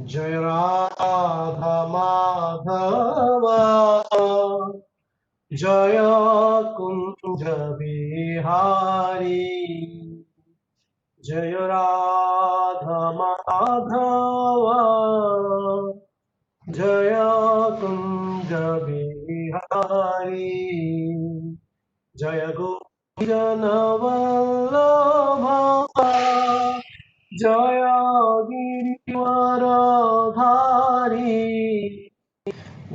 जय राधा माधव जय कुंज बिहारी जय राधा माधव जय कुंज बिहारी जय गोपीजन वल्लभ जय गिरिवरधारी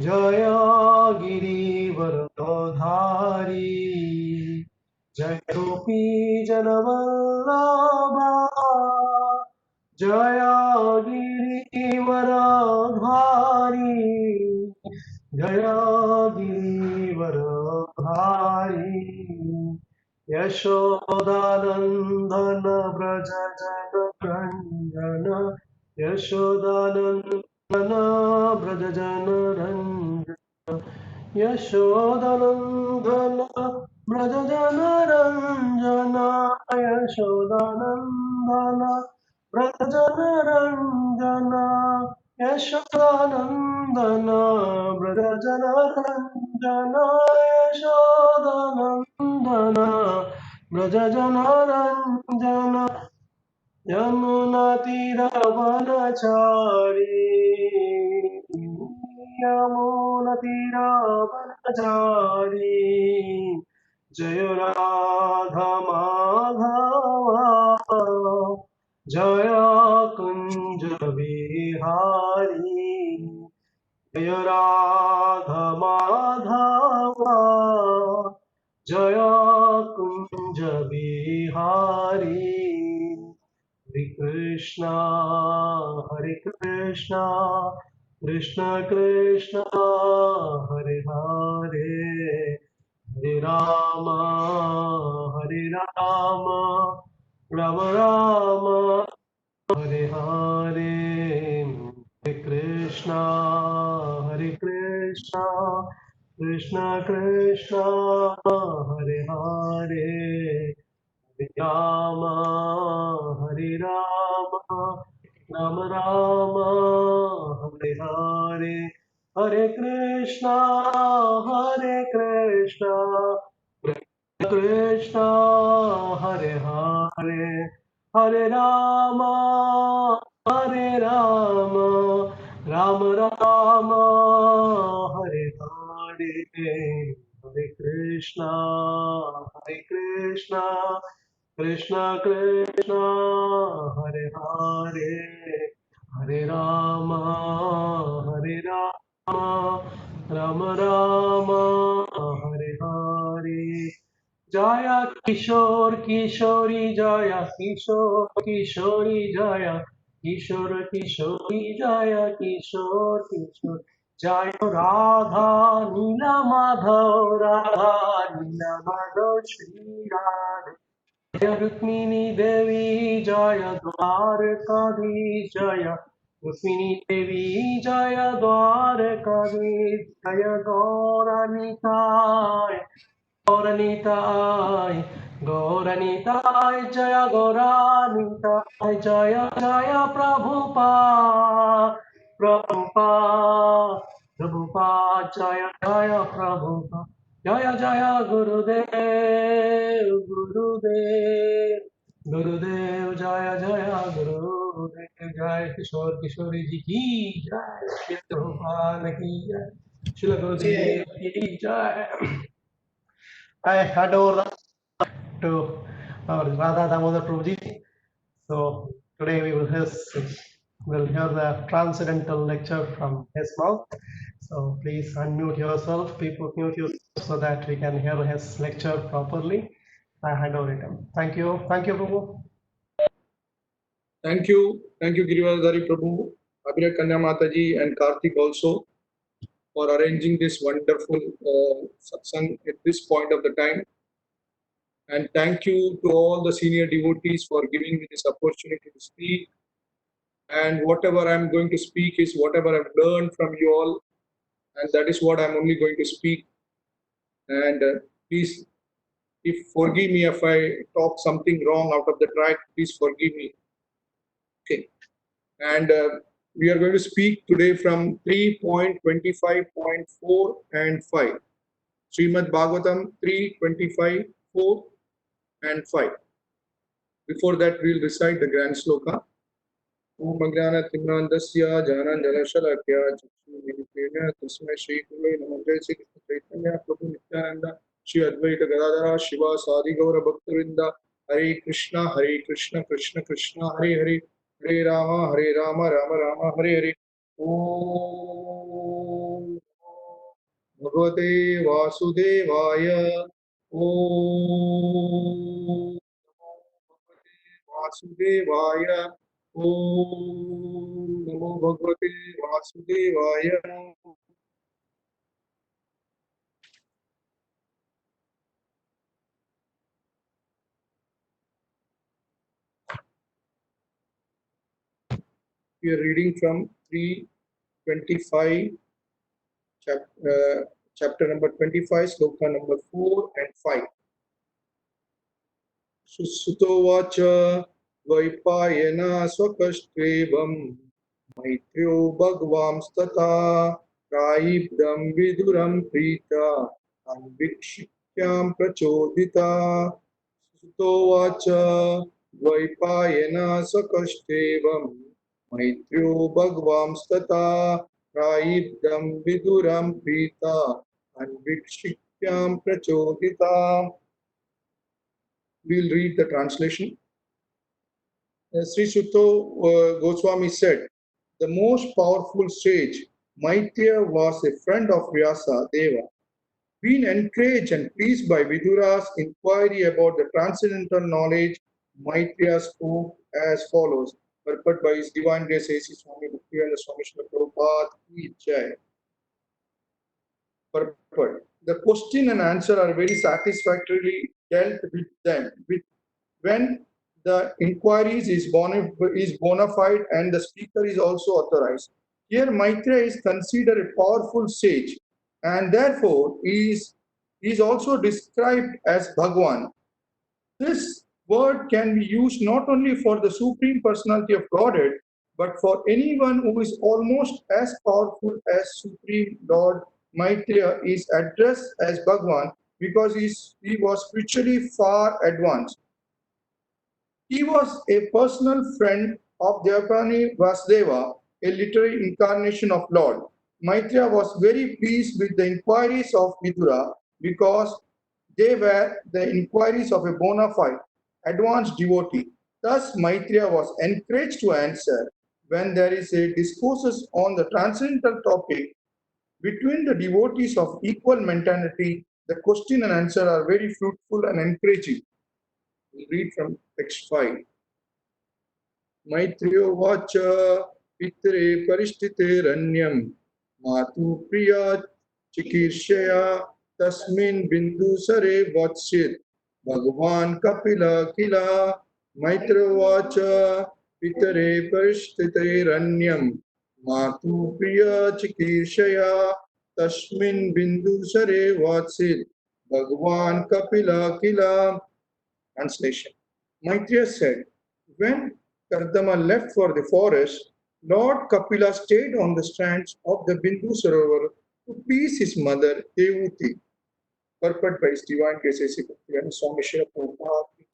जय गिरिवरधारी जय गोपीजनवल्लभा जय गिरिवरधारी जय गिरिवरधारी यशोदानन्दन व्रज जनरञ्जन यशोदानन्दन व्रज जनरञ्जन यशोदानन्दन व्रज जनरञ्जन यशोदानन्दन व्रज जनरञ्जन यशोदानन्दन व्रज जनरञ्जन यशोदानन्दन व्रज जनरञ्जन यमुनातीरवनचारी यमुनातीरवनचारी जय राधा माधव जय कुंज बिहारी जय राधा माधव जय कुंज बिहारी हरे कृष्णा कृष्ण कृष्ण हरे हरे हरे राम राम राम हरे हरे हरे कृष्णा कृष्ण कृष्ण हरे हरे हरे राम राम राम हरे हरे हरे कृष्णा कृष्ण हरे हरे हरे राम राम राम हरे हरे हरे कृष्णा कृष्ण कृष्ण हरे हरे हरे राम राम राम हरे हरे जय किशोर किशोरी जय किशोर किशोरी जय किशोर किशोरी जय किशोर किशोर जय राधा नीला माधव श्री राधे जय रुक्मिणी देवी जय द्वारकाधीश जय रुक्मिणी देवी जय द्वारकाधीश जय गौरनीताय जय गौरानीताय जय जय प्रभुपा जय जय प्रभुपा जय जय गुरुदेव जय जय गुरुदेव जय किशोर किशोरी जी की जय श्री प्रभुपाद की जय श्री गुरुदेव की जय I hand over to our Radha Damodar Prabhuji. So today we'll hear the transcendental lecture from his mouth. So please unmute yourself, people mute yourself so that we can hear his lecture properly. I hand over to him. Thank you, Prabhu. Thank you, Girivardhari Prabhu, Abhiray Kanya Mataji, and Karthik also for arranging this wonderful satsang at this point of the time. And thank you to all the senior devotees for giving me this opportunity to speak. And whatever I'm going to speak is whatever I've learned from you all, and that is what I'm only going to speak. And please, forgive me if I talk something wrong out of the track. Please forgive me. Okay. And we are going to speak today from 3.25.4 and 5. Srimad Bhagavatam 3.25, 4 and 5. Before that, we'll recite the grand sloka. Om Agnana Timnandasya Janan Janashalakya Chakshumilipena Tasmai Shri Gurave Namaha Jai Shri Krishna Chaitanya Prabhu Nityananda Shri Advaita Gadadhara Shiva Sadi Gaura Bhaktavinda Hare Krishna Krishna Krishna Hare Hare Hare Rama Rama Rama Hare Hare Om Bhagavate Vasudevaya Om Bhagavate Vasudevaya Om Namo Bhagavate Vasudevaya. We are reading from 325, chapter number 25, sloka number 4 and 5. Susutovacha Vaipayana Swakashtrevam Maitryo Bhagvam Stata Raibdam Viduram Prita Anvikshikyam Prachodita Sutovacha Vaipayana Swakashtrevam Maitryo Bhagvam Stata Raibdam Viduram Prita Anvikshikyam Prachodita. We'll read the translation. Sri Sutta Goswami said, the most powerful sage, Maitreya, was a friend of Vyasa Deva. Being encouraged and pleased by Vidura's inquiry about the transcendental knowledge, Maitreya spoke as follows. Purport by His Divine Grace A.C. Swami Bhaktivedanta Swami Srila Prabhupada Ki Jai. Purport. The question and answer are very satisfactorily dealt with them when the inquiries is bona fide and the speaker is also authorized. Here Maitreya is considered a powerful sage and therefore is also described as Bhagwan. This word can be used not only for the Supreme Personality of Godhead, but for anyone who is almost as powerful as Supreme Lord. Maitreya is addressed as Bhagwan because he was spiritually far advanced. He was a personal friend of Devapani Vasudeva, a literary incarnation of Lord. Maitreya was very pleased with the inquiries of Vidura because they were the inquiries of a bona fide, advanced devotee. Thus, Maitreya was encouraged to answer when there is a discourses on the transcendental topic between the devotees of equal mentality. The question and answer are very fruitful and encouraging. We'll read from text 5. Maitreyo vacha pitre parishtite ranyam matu priya chikirshaya tasmin bindu sare vatsit Bhagavan Kapila kila Maitreyo vacha pitre parishtite ranyam matu priya chikirshaya tasmin bindu sare vatsit Bhagavan Kapila kila. Translation. Maitreya said, when Kardama left for the forest, Lord Kapila stayed on the strands of the Bindu Sarovar to please his mother Devuti. Purport by His Divine Grace A.C. Bhaktivedanta Swami Srila Prabhupada.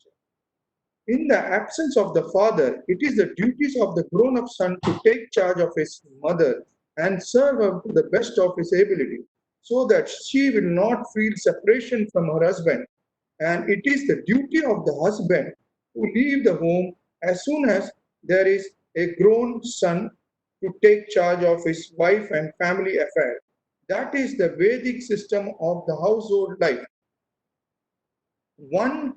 In the absence of the father, it is the duties of the grown-up son to take charge of his mother and serve her to the best of his ability, so that she will not feel separation from her husband. And it is the duty of the husband to leave the home as soon as there is a grown son to take charge of his wife and family affairs. That is the Vedic system of the household life. One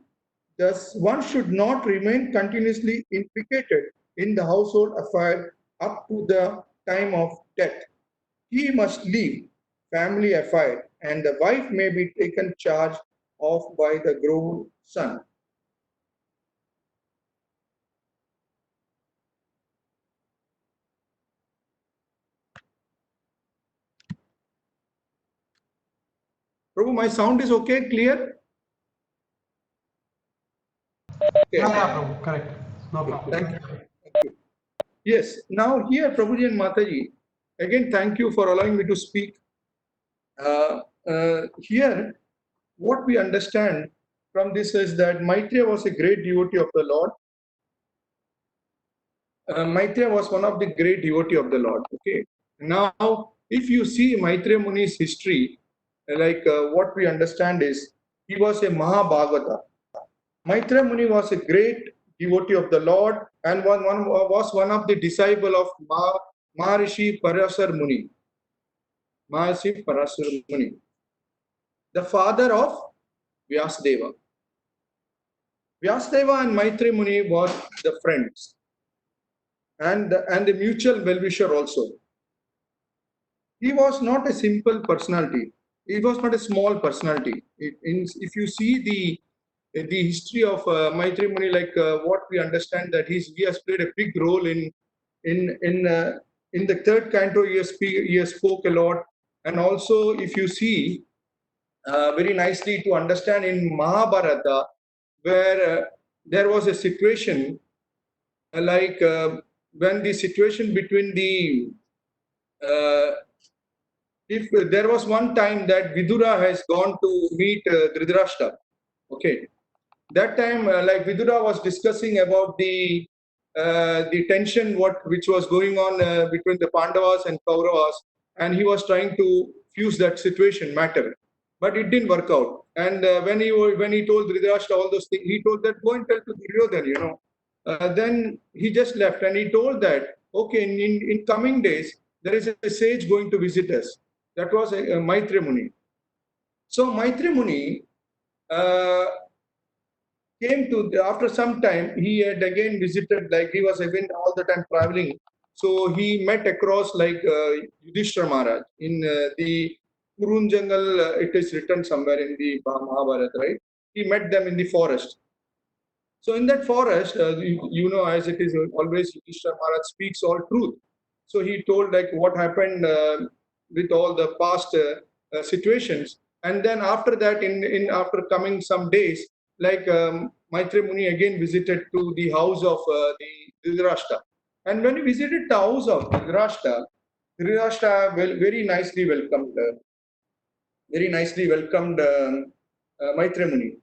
should not remain continuously implicated in the household affair up to the time of death. He must leave family affair and the wife may be taken charge of by the grown son. Prabhu, my sound is okay, clear? Okay. Yeah, Prabhu, correct. No problem. Thank you. Yes. Now here, Prabhuji and Mataji, again, thank you for allowing me to speak. Here, what we understand from this is that Maitreya was a great devotee of the Lord. Maitreya was one of the great devotee of the Lord. Okay. Now, if you see Maitreya Muni's history, what we understand is he was a Mahabhagavata. Maitreya Muni was a great devotee of the Lord and was one of the disciple of Maharishi Parasar Muni. Maharishi Parasar Muni, the father of Vyasadeva. Vyasadeva and Maitreya Muni were the friends and the mutual well-wisher also. He was not a simple personality. He was not a small personality. If you see the history of Maitreya Muni, what we understand that he has played a big role in in uh, in the third canto. He has spoke a lot, and also if you see very nicely to understand in Mahabharata, where there was a situation when the situation between the uh, if there was one time that Vidura has gone to meet Dhritarashtra, okay, that time Vidura was discussing about the tension which was going on between the Pandavas and Kauravas, and he was trying to fuse that situation matter, but it didn't work out. And when he told Dhritarashtra all those things, he told that go and tell to Duryodhana, you know. Then he just left and he told that okay, in coming days there is a sage going to visit us. That was a Maitreya Muni. So Maitreya Muni uh, came to after some time he had again visited, like he was again all the time traveling, so he met across Yudhishthira Maharaj in the Kurun jungle. It is written somewhere in the Mahabharata, right? He met them in the forest. So in that forest, you know, as it is always, Yudhishthira Maharaj speaks all truth. So he told like what happened with all the past situations, and then after that, in after coming some days, Maitreya Muni again visited to the house of the Dhritarashtra, and when he visited the house of Dhritarashtra, Dhritarashtra very nicely welcomed Maitreya Muni,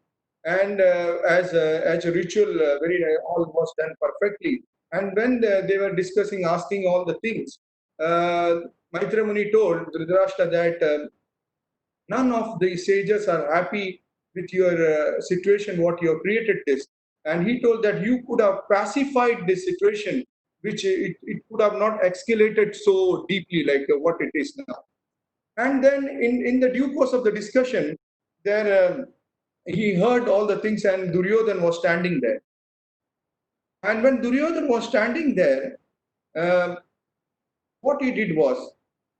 and as a ritual, all was done perfectly. And when they were discussing, asking all the things, uh, Maitreya Muni told Dhritarashtra that none of the sages are happy with your situation, what you have created this. And he told that you could have pacified this situation, which it could have not escalated so deeply like what it is now. And then in the due course of the discussion, there he heard all the things, and Duryodhan was standing there. And when Duryodhan was standing there, uh, what he did was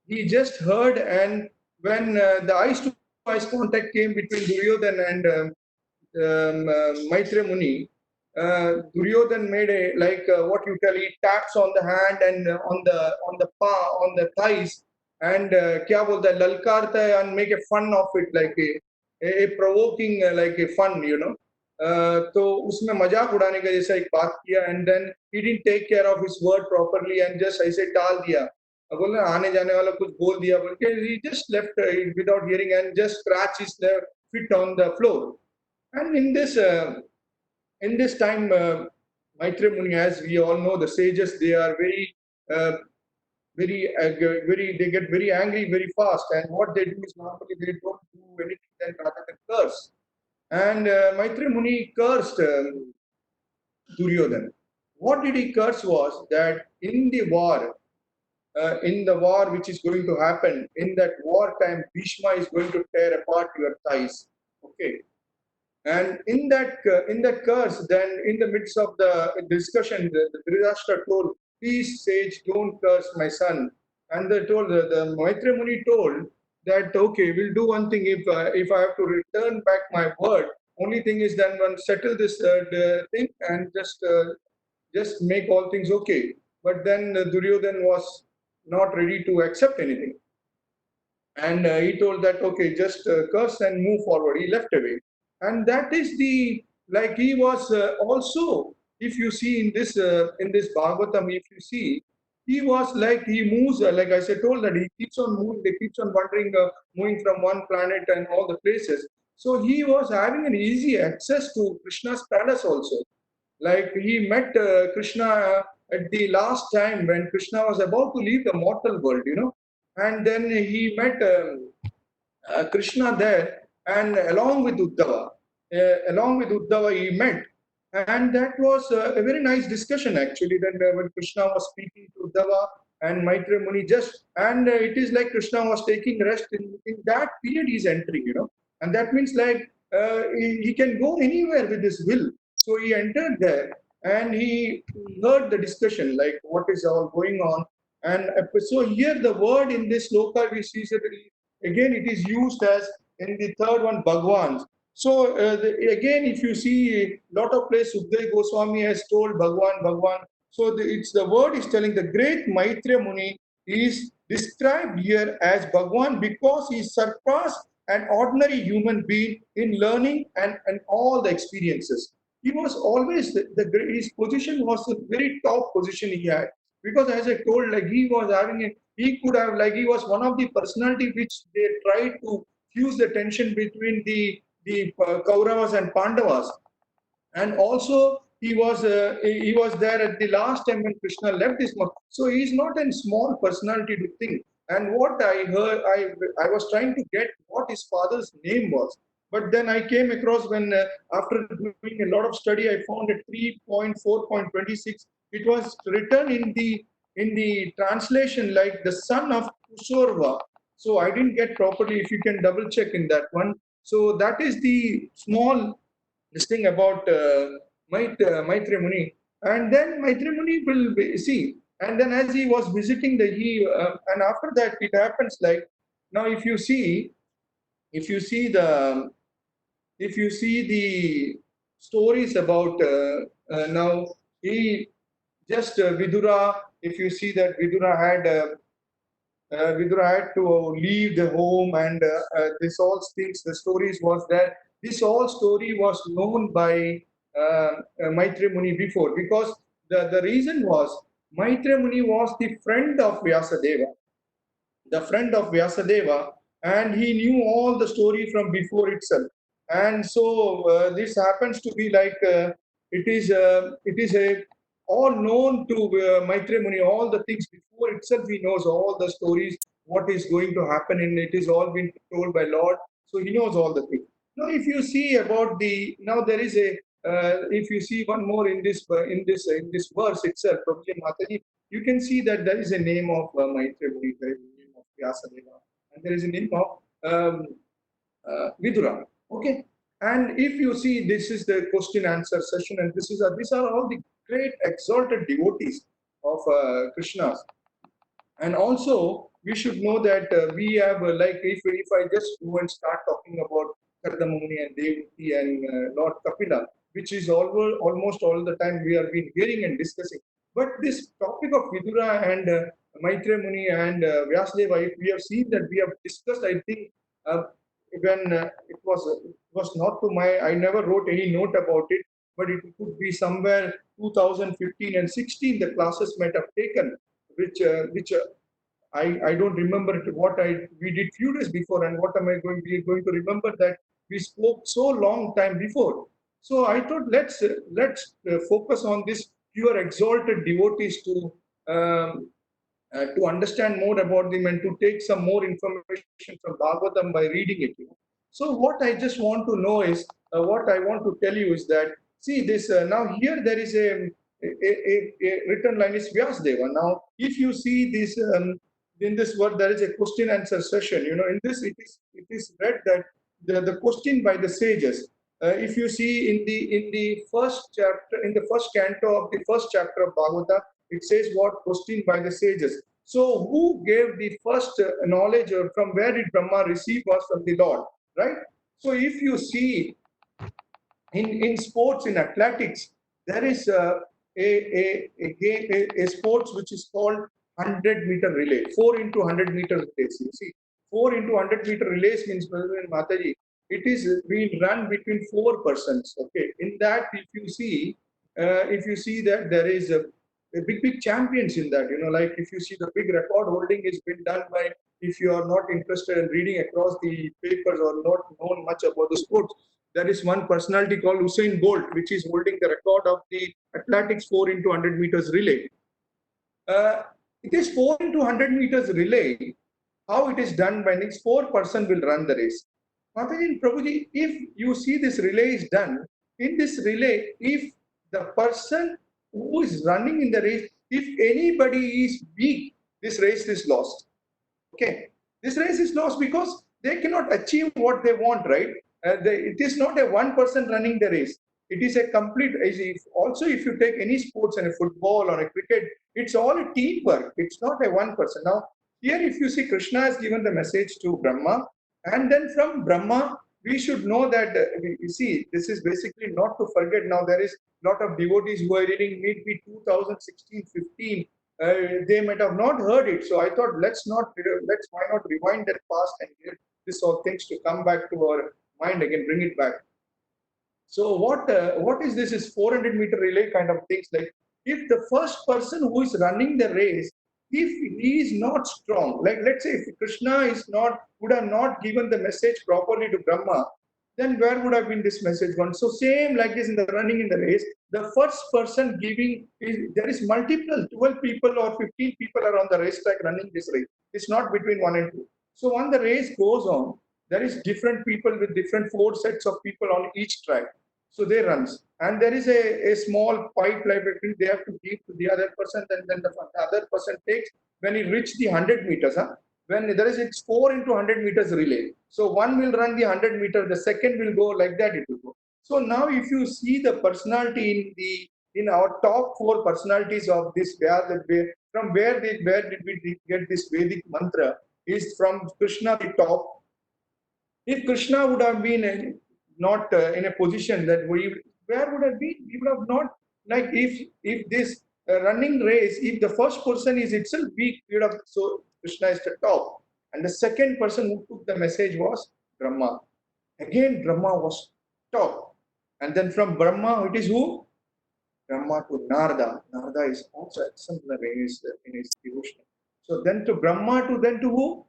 he just heard, and when the eyes to eyes contact came between Duryodhan and Maitreya Muni, Duryodhan made a what you tell, he taps on the hand and on the thighs, and kya bolta hai, lalkarta hai, and make a fun of it, like a provoking like a fun, you know. तो उसमें मजाक उड़ाने का जैसा एक बात किया, and then he didn't take care of his word properly and just ऐसे टाल दिया, बोले आने जाने वाला कुछ बोल दिया बोल के, he just left without hearing and just scratch his feet on the floor. And in this time, Maitreya Muni, as we all know, the sages, they are uh, they get very angry very fast. And what they do is normally they don't do anything then rather than curse. And Maitreya Muni cursed Duryodhana. What did he curse was that in the war which is going to happen, in that war time, Bhishma is going to tear apart your thighs. Okay. And in that curse, then in the midst of the discussion, the Dhritarashtra told, "Please, sage, don't curse my son." And the Maitreya Muni told that, "Okay, we'll do one thing. If I have to return back my word, only thing is then one settle this the thing and just make all things okay." But then Duryodhan was not ready to accept anything, and he told that okay, just curse and move forward. He left away, and that is the, like he was also, if you see in this Bhagavatam, if you see, he was like he moves like I said told that he keeps on moving, they keeps on wandering, moving from one planet and all the places. So he was having an easy access to Krishna's palace also. Like he met Krishna at the last time when Krishna was about to leave the mortal world, you know, and then he met Krishna there, and along with Uddhava, he met, and that was a very nice discussion actually. Then when Krishna was speaking to Uddhava and Maitreya Muni, just and it is like Krishna was taking rest in that period he's entering, you know, and that means like he can go anywhere with his will. So he entered there and he heard the discussion like what is all going on. And so here the word in this sloka we see that again it is used as in the third one Bhagwan. So again, if you see a lot of places, Sukdev Goswami has told Bhagwan, Bhagwan. So it's the word is telling the great Maitreya Muni is described here as Bhagwan because he surpassed an ordinary human being in learning and all the experiences. He was always his position was a very top position he had because as I told, like he was having a he could have like he was one of the personality which they tried to fuse the tension between the Kauravas and Pandavas, and also he was there at the last time when Krishna left his mouth. So he is not a small personality to think. And what I heard, I was trying to get what his father's name was, but then I came across when after doing a lot of study, I found at 3.4.26. It was written in the translation like the son of Kusorva. So I didn't get properly. If you can double check in that one. So that is the small this thing about Maitreya Muni. And then Maitreya Muni will see. And then as he was visiting and after that it happens like now if you see the if you see the stories about now he just Vidura, if you see that Vidura had to leave the home and this all things, the stories was there. This all story was known by Maitreya Muni before because the reason was Maitreya Muni was the friend of Vyasadeva, and he knew all the story from before itself. And so this happens to be like it is a all known to Maitreya Muni, all the things before itself. He knows all the stories, what is going to happen, and it is all been told by Lord. So he knows all the things. Now, if you see about the now there is a if you see one more in this verse itself, Prabhuji Mataji, you can see that there is a name of Maitreya Muni, there is a name of Vyasadeva, and there is a name of Vidura. Okay, and if you see, this is the question answer session, and these are all the great exalted devotees of Krishna's. And also, we should know that we have like if I just go and start talking about Kardamuni and Devaki and Lord Kapila, which is almost all the time we have been hearing and discussing. But this topic of Vidura and Maitreya Muni and Vyasadeva, if we have seen that we have discussed, I think uh, when it was not to my, I never wrote any note about it, but it could be somewhere 2015 and 16 the classes might have taken, which I don't remember what we did few days before and what am I going to remember that we spoke so long time before. So I thought let's focus on this pure exalted devotees to understand more about them and to take some more information from Bhagavatam by reading it. You know. So what I just want to know is what I want to tell you is that see this now here there is a written line is Vyasdeva. Now if you see this in this word there is a question answer session. You know in this it is read that the question by the sages. If you see in the first chapter in the first canto of the first chapter of Bhagavata, it says what question by the sages. So who gave the first knowledge or from where did Brahma receive was from the Lord, right? So if you see in sports in athletics, there is a game a sports which is called 100-meter relay, 4 into 100-meter race. You see, 4 into 100-meter relays means Mataji, it is being run between four persons. Okay, in that if you see if you see that there is a big champions in that, like if you see the big record holding is been done by, if you are not interested in reading across the papers or not known much about the sports, there is one personality called Usain Bolt, which is holding the record of the athletics 4 into 100 meters relay. It is 4 into 100 meters relay. How it is done by next 4 person will run the race. Mataji and Prabhuji, if you see this relay is done, in this relay, if the person who is running in the race, if anybody is weak, this race is lost. Okay, this race is lost because they cannot achieve what they want, right? It is not a one person running the race. It is a complete. Also, if you take any sports and a football or a cricket, it's all a teamwork. It's not a one person. Now, here, if you see, Krishna has given the message to Brahma, and then from Brahma, we should know that. You see, this is basically not to forget. Now, there is a lot of devotees who are reading maybe 2016, 15. They might have not heard it. So I thought, let's why not rewind that past and get this all things to come back to our mind again, bring it back. So what is this? Is 400-meter relay kind of things, like if the first person who is running the race, if he is not strong, like let's say if Krishna is not would have not given the message properly to Brahma, then where would have been this message gone? So same like this in the running in the race, the first person giving there is multiple 12 people or 15 people are on the racetrack running this race. It's not between 1 and 2. So when the race goes on, there is different people with different 4 sets of people on each track. So they runs, and there is a small pipe like between they have to give to the other person, and then the other person takes when he reach the 100 meters. Huh? When there is it's 4 into 100 meters relay. So one will run the 100 meter, the second will go like that. It will go. So now if you see the personality in our top 4 personalities of this, from where did we get this Vedic mantra? Is from Krishna the top. If Krishna would have been not in a position that where would have been? We would have not, like if this running race, if the first person is itself weak, we would have, so Krishna is the top, and the second person who took the message was Brahma. Again, Brahma was top, and then from Brahma it is who? Brahma to Narada. Narada is also exemplary in his devotion. So then to Brahma to then to who?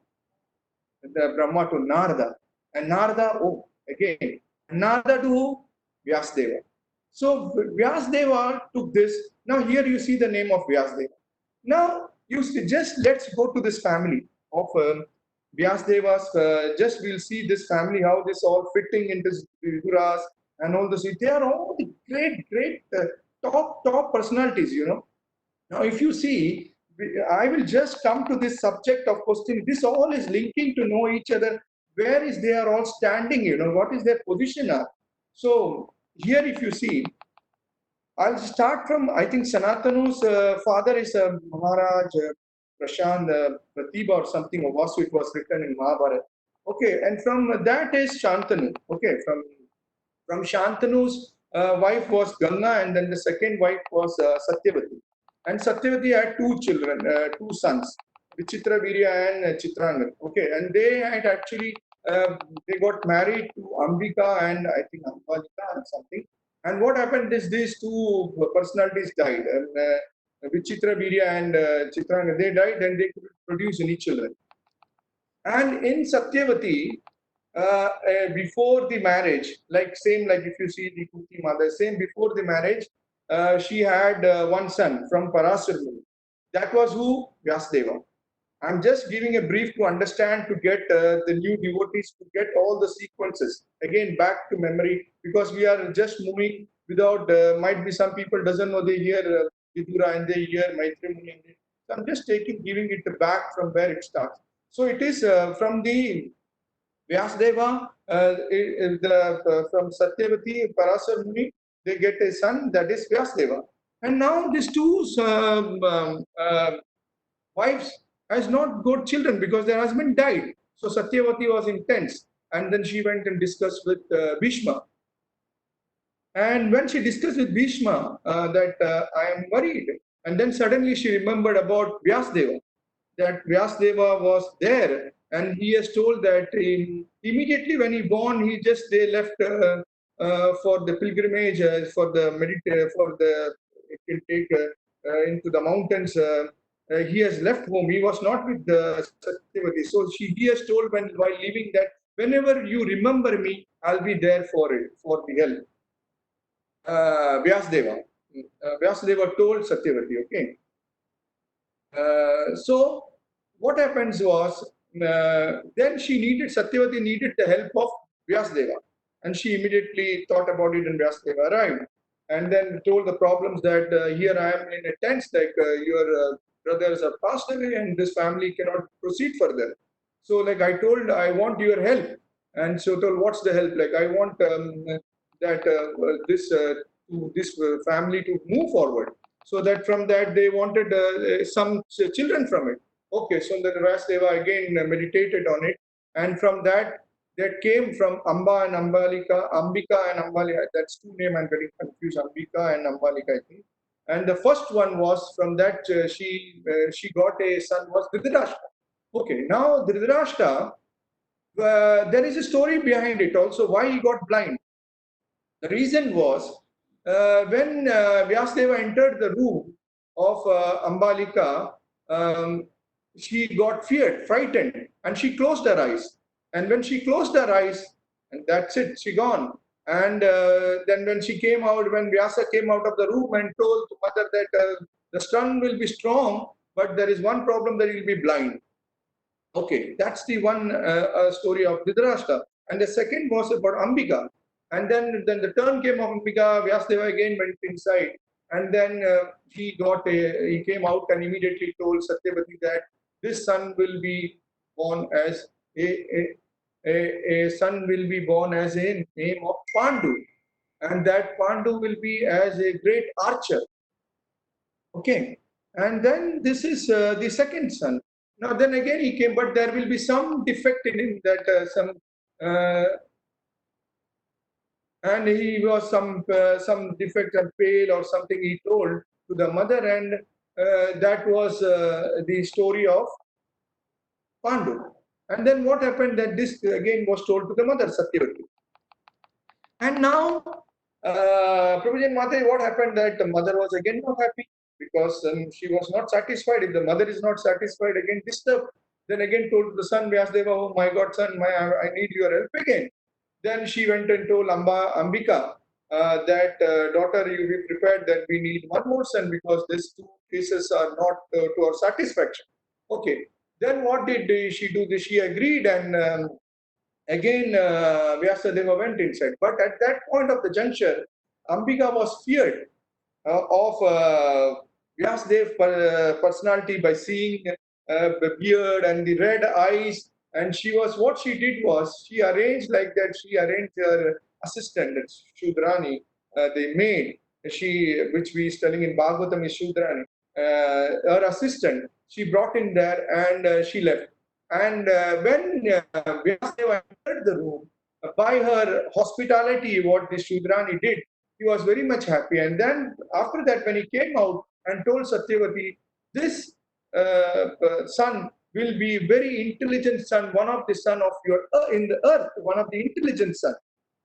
The Brahma to Narada. And Narada, oh, again, Narada to who? Vyasdeva. So Vyasdeva took this. Now here you see the name of Vyasdeva. Now you see, just let's go to this family of Vyasdevas. Just we'll see this family, how this all fitting into Viguras and all this. They are all the great top personalities, Now if you see, I will just come to this subject of question. This all is linking to know each other. Where is they are all standing? What is their position are? So here, if you see, I'll start from, I think Sanatanu's father is Maharaj Prashant Pratibha or something, or Vasu, it was written in Mahabharata. Okay, and from that is Shantanu. Okay, from Shantanu's wife was Ganga, and then the second wife was Satyavati. And Satyavati had 2 children, 2 sons, Vichitra Virya and Chitrangad. Okay, and they had actually they got married to Ambika and I think Ambalika and something. And what happened is these 2 personalities died, and Vichitra Virya and Chitrangad, they died, and they couldn't produce any children. And in Satyavati, before the marriage, like same like if you see the Kuti mother, same before the marriage, she had one son from Parasar Muni. That was who? Vyasdeva. I'm just giving a brief to understand, to get the new devotees to get all the sequences again back to memory, because we are just moving without. Might be some people doesn't know, they hear Vidura and they hear Maitri Muni. So I'm just giving it back from where it starts. So it is from the Vyasdeva, from Satyavati, Parasar Muni, they get a son, that is Vyasdeva. And now these 2 wives has not got children because their husband died. So Satyavati was intense, and then she went and discussed with Bhishma. And when she discussed with Bhishma that I am worried, and then suddenly she remembered about Vyasdeva, that Vyasdeva was there, and he has told that immediately when he born, they left for the pilgrimage, for the it can take into the mountains. He has left home. He was not with Satyavati. So he has told while leaving that whenever you remember me, I'll be there for it, for the help. Vyasdeva. Vyasdeva told Satyavati, okay. So what happens was, then Satyavati needed the help of Vyasdeva, and she immediately thought about it, and Vyasdeva arrived, and then told the problems that here I am in a tent, like your brothers have passed away, and this family cannot proceed further. So like I told, I want your help, and so told, what's the help? Like I want that this family to move forward. So that from that they wanted some children from it. Okay, so then Vasudeva again meditated on it, and from that came from Amba and Ambalika, Ambika and Ambalika. That's two names I'm getting confused. Ambika and Ambalika, I think. And the first one was from that she got a son was Dhritarashtra. Okay, now Dhritarashtra, there is a story behind it also why he got blind. The reason was when Vyasdeva entered the room of Ambalika, she got feared, frightened, and she closed her eyes. And when she closed her eyes, and that's it, she gone. And then when she came out, when Vyasa came out of the room and told the mother that the son will be strong, but there is one problem that he will be blind. Okay, that's the one story of Dhritarashtra. And the second was about Ambika. And then the turn came of Ambika, Vyasdeva again went inside. And then he came out and immediately told Satyavati that this son will be born as a son will be born as a name of Pandu. And that Pandu will be as a great archer. Okay. And then this is the second son. Now, then again he came, but there will be some defect in him that and he was some defect and pale or something he told to the mother, and that was the story of Pandu. And then what happened that this again was told to the mother, Satyavati. And now, Prabhuji and Mataji, what happened that the mother was again not happy because she was not satisfied. If the mother is not satisfied, again disturbed. Then again told the son Vyasdeva, oh my God, son, I need your help again. Then she went and told Ambika that daughter, you be prepared that we need one more son because these two cases are not to our satisfaction. Okay. Then what did she do? She agreed, and again Vyasadeva went inside. But at that point of the juncture, Ambika was feared of Vyasadev's personality by seeing the beard and the red eyes. And what she did was, she arranged like that, she arranged her assistant, Shudrani, the maid, which we is telling in Bhagavatam is Shudrani, her assistant, she brought in there and she left. And when Vyasadeva entered the room, by her hospitality, what the Shudrani did, he was very much happy. And then after that, when he came out and told Satyavati, this son will be very intelligent son, one of the son of your in the earth, one of the intelligent son.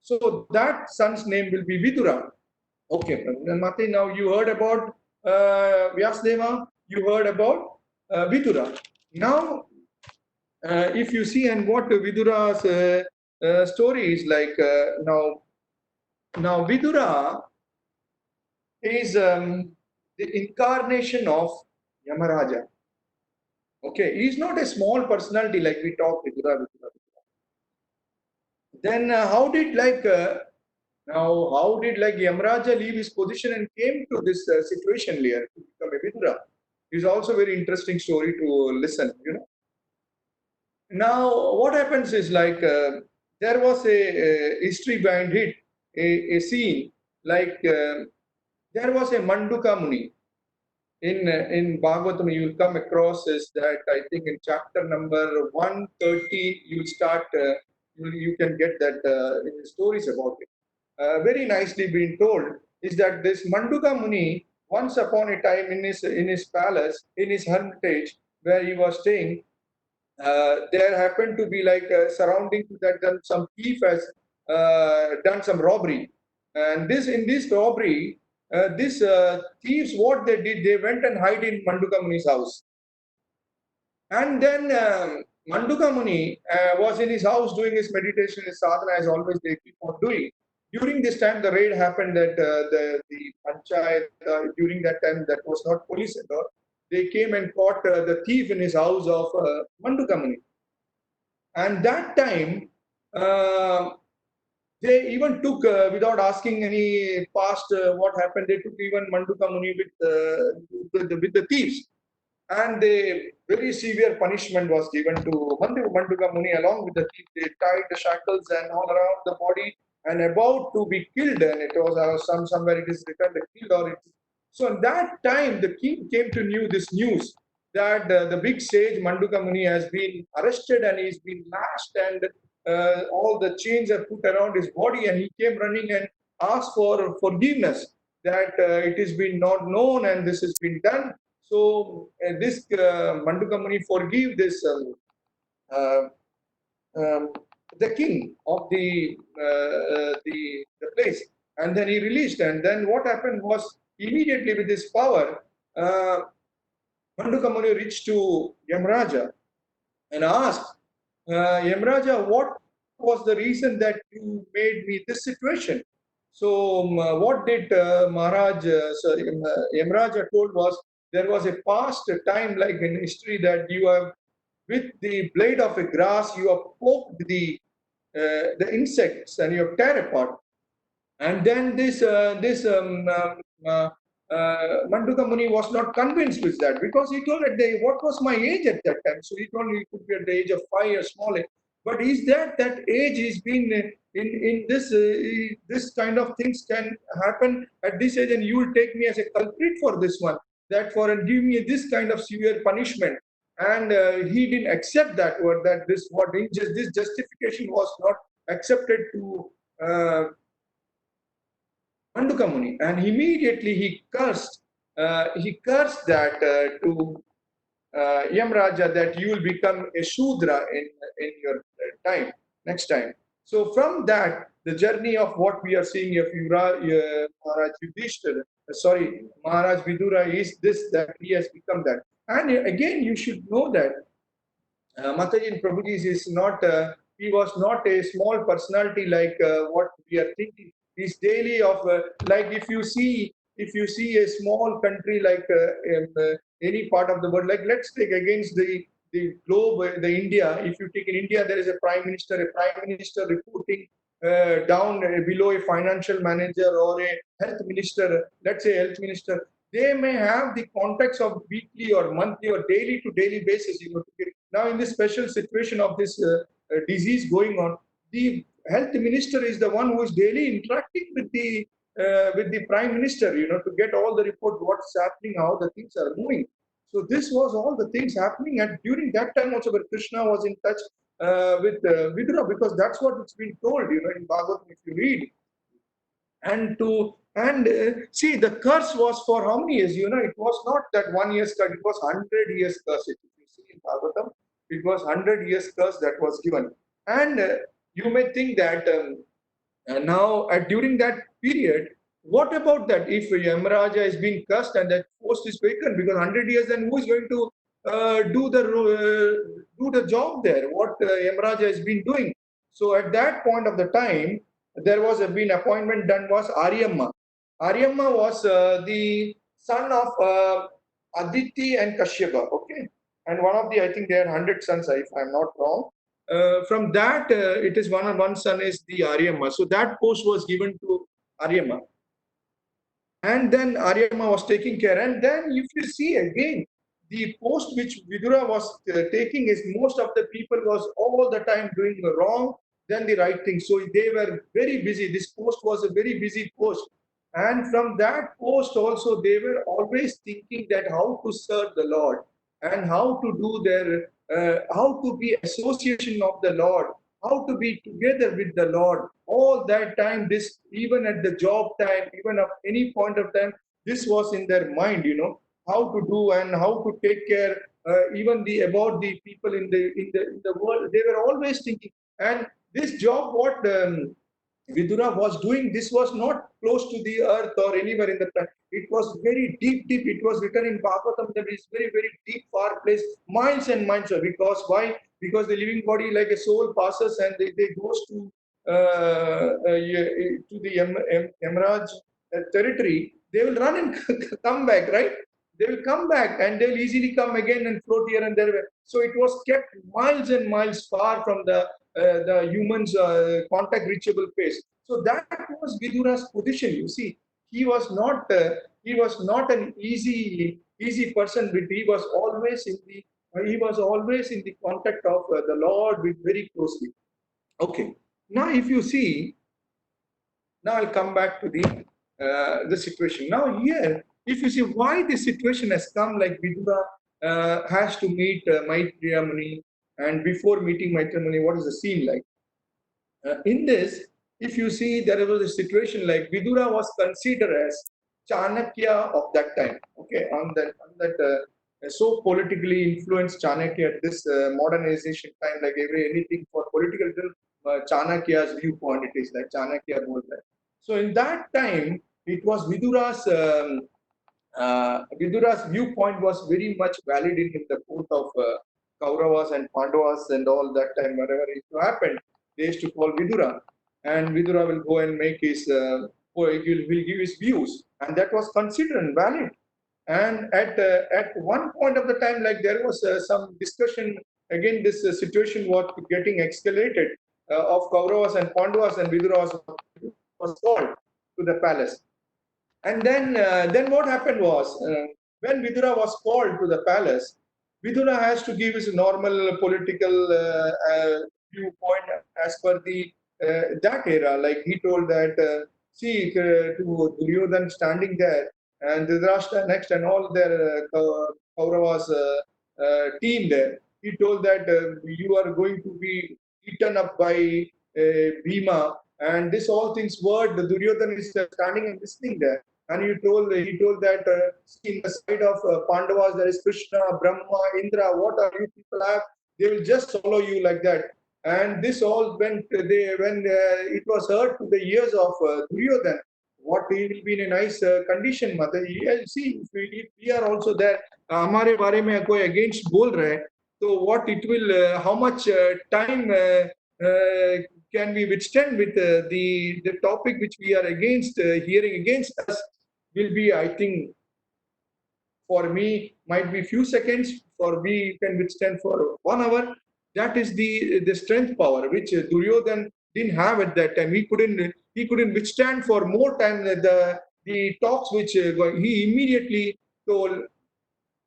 So that son's name will be Vidura. Okay, Mati, now you heard about Vyasdeva, you heard about Vidura. Now, if you see and what Vidura's story is like, now Vidura is the incarnation of Yamaraja. Okay, he is not a small personality like we talk Vidura. Then how did Yamaraja leave his position and came to this situation here to become a Vidura? It's also a very interesting story to listen, you know. Now, what happens is like there was a history behind it, a scene like there was a Manduka Muni. In Bhagavatam, you will come across is that I think in chapter number 130, you start, you can get that in the stories about it. Very nicely being told is that this Manduka Muni, once upon a time in his palace, in his hermitage where he was staying, there happened to be like surrounding to that some thief has done some robbery. And in this robbery, these thieves, what they did, they went and hid in Manduka Muni's house. And then Manduka Muni was in his house doing his meditation, his sadhana, as always they keep on doing. During this time, the raid happened that the panchayat, during that time, that was not police at all. They came and caught the thief in his house of Manduka Muni. And that time, they even took, without asking any past what happened, they took even Manduka Muni with the thieves. And a very severe punishment was given to Manduka Muni along with the thief. They tied the shackles and all around the body and about to be killed. And it was somewhere it is written the killed or it. So at that time, the king came to know this news that the big sage Manduka Muni has been arrested and he's been lashed and all the chains are put around his body, and he came running and asked for forgiveness that it has been not known and this has been done. So this Manduka Muni forgive this uh, um, the king of the place, and then he released. And then what happened was immediately with this power, Manduka Muni reached to Yamraja and asked, Yamraja, what was the reason that you made me this situation? So, what did Yamraja told was there was a past time, like in history, that you have, with the blade of a grass, you have poked the insects and you have tear apart. And then Manduka Muni was not convinced with that because he told what was my age at that time? So he told me he could be at the age of 5 or small age. But is that age is been in this kind of things can happen at this age, and you will take me as a culprit for this one, that for and give me this kind of severe punishment. And he didn't accept that word, that this justification was not accepted to Manduka Muni, and immediately he cursed. He cursed that to Yamraja that you will become a Shudra in your time, next time. So from that, the journey of what we are seeing of Maharaj Yudhishthira, Maharaj Vidura is this, that he has become that. And again, you should know that Mataji in Prabhuji is not, he was not a small personality like what we are thinking. He's daily of, like if you see a small country like any part of the world, like let's take against the globe, the India. If you take in India, there is a prime minister reporting down below a financial manager or a health minister, let's say health minister. They may have the contacts of weekly or monthly or daily to daily basis. Now in this special situation of this disease going on, the health minister is the one who is daily interacting with the prime minister, to get all the report, what's happening, how the things are moving. So this was all the things happening, and during that time also, where Krishna was in touch with Vidura, because that's what it's been told, in Bhagavatam if you read. And see, the curse was for how many years? It was not that 1 year's curse; it was 100 years curse. If you see in Bhagavatam, it was 100 years curse that was given. And you may think that now during that period, what about that? If Yamaraja is being cursed and that post is vacant because 100 years, then who is going to do the job there? What Yamaraja has been doing? So at that point of the time, there was been appointment done was Aryamma. Aryamma was the son of Aditi and Kashyapa. Okay, and one of the, I think there are 100 sons, if I'm not wrong. From that, it is one son is the Aryamma. So that post was given to Aryamma. And then Aryamma was taking care. And then if you see again, the post which Vidura was taking is most of the people was all the time doing wrong than the right thing. So they were very busy. This post was a very busy post. And from that post also, they were always thinking that how to serve the Lord and how to do how to be association of the Lord, how to be together with the Lord. All that time, this even at the job time, even at any point of time, this was in their mind. How to do and how to take care, even about the people in the world. They were always thinking. And this job, what? Vidura was doing, this was not close to the earth or anywhere in the planet. It was very deep, deep. It was written in Bhagavatam that is very, very deep, far place, miles and miles. Because why? Because the living body, like a soul, passes and they goes to the Emerald territory. They will run and come back, right? They will come back and they'll easily come again and float here and there. So it was kept miles and miles far from the human's contact reachable place. So that was Vidura's position. You see, he was not an easy person, but he was always in the contact of the Lord with very closely. Okay. Now, if you see, now I'll come back to the situation. Now here, if you see why this situation has come, like Vidura has to meet Maitreya Muni, and before meeting Maitreya Muni, what is the scene like? In this, if you see, there was a situation like Vidura was considered as Chanakya of that time. Okay, so politically influenced Chanakya at this modernization time, like anything for political, Chanakya's viewpoint, it is like Chanakya was there. So in that time, it was Vidura's viewpoint was very much valid in the court of Kauravas and Pandavas and all that time. Wherever it happened, they used to call Vidura, and Vidura will go and make his, will give his views, and that was considered valid. And at one point of the time, like there was some discussion again. This situation was getting escalated of Kauravas and Pandavas, and Vidura was called to the palace. And then what happened was, when Vidura was called to the palace, Vidura has to give his normal political viewpoint as per the that era. Like he told that, see, to Duryodhan standing there, and Dhritarashtra next, and all their Kauravas team there. He told that you are going to be eaten up by Bhima, and this all things word. The Duryodhan is standing and listening there. And he told that in the side of Pandavas there is Krishna, Brahma, Indra. What are you people have? They will just follow you like that. And this all when it was heard to the ears of Duryodhan, what he will be in a nice condition, mother. Yeah, see, if we are also there, हमारे बारे में कोई against बोल रहा है, so what it will, how much time can we withstand with the topic which we are against, hearing against us, will be, I think, for me, might be few seconds. For me, can withstand for 1 hour. That is the strength power which Duryodhan didn't have at that time. He couldn't withstand for more time the talks which he immediately told.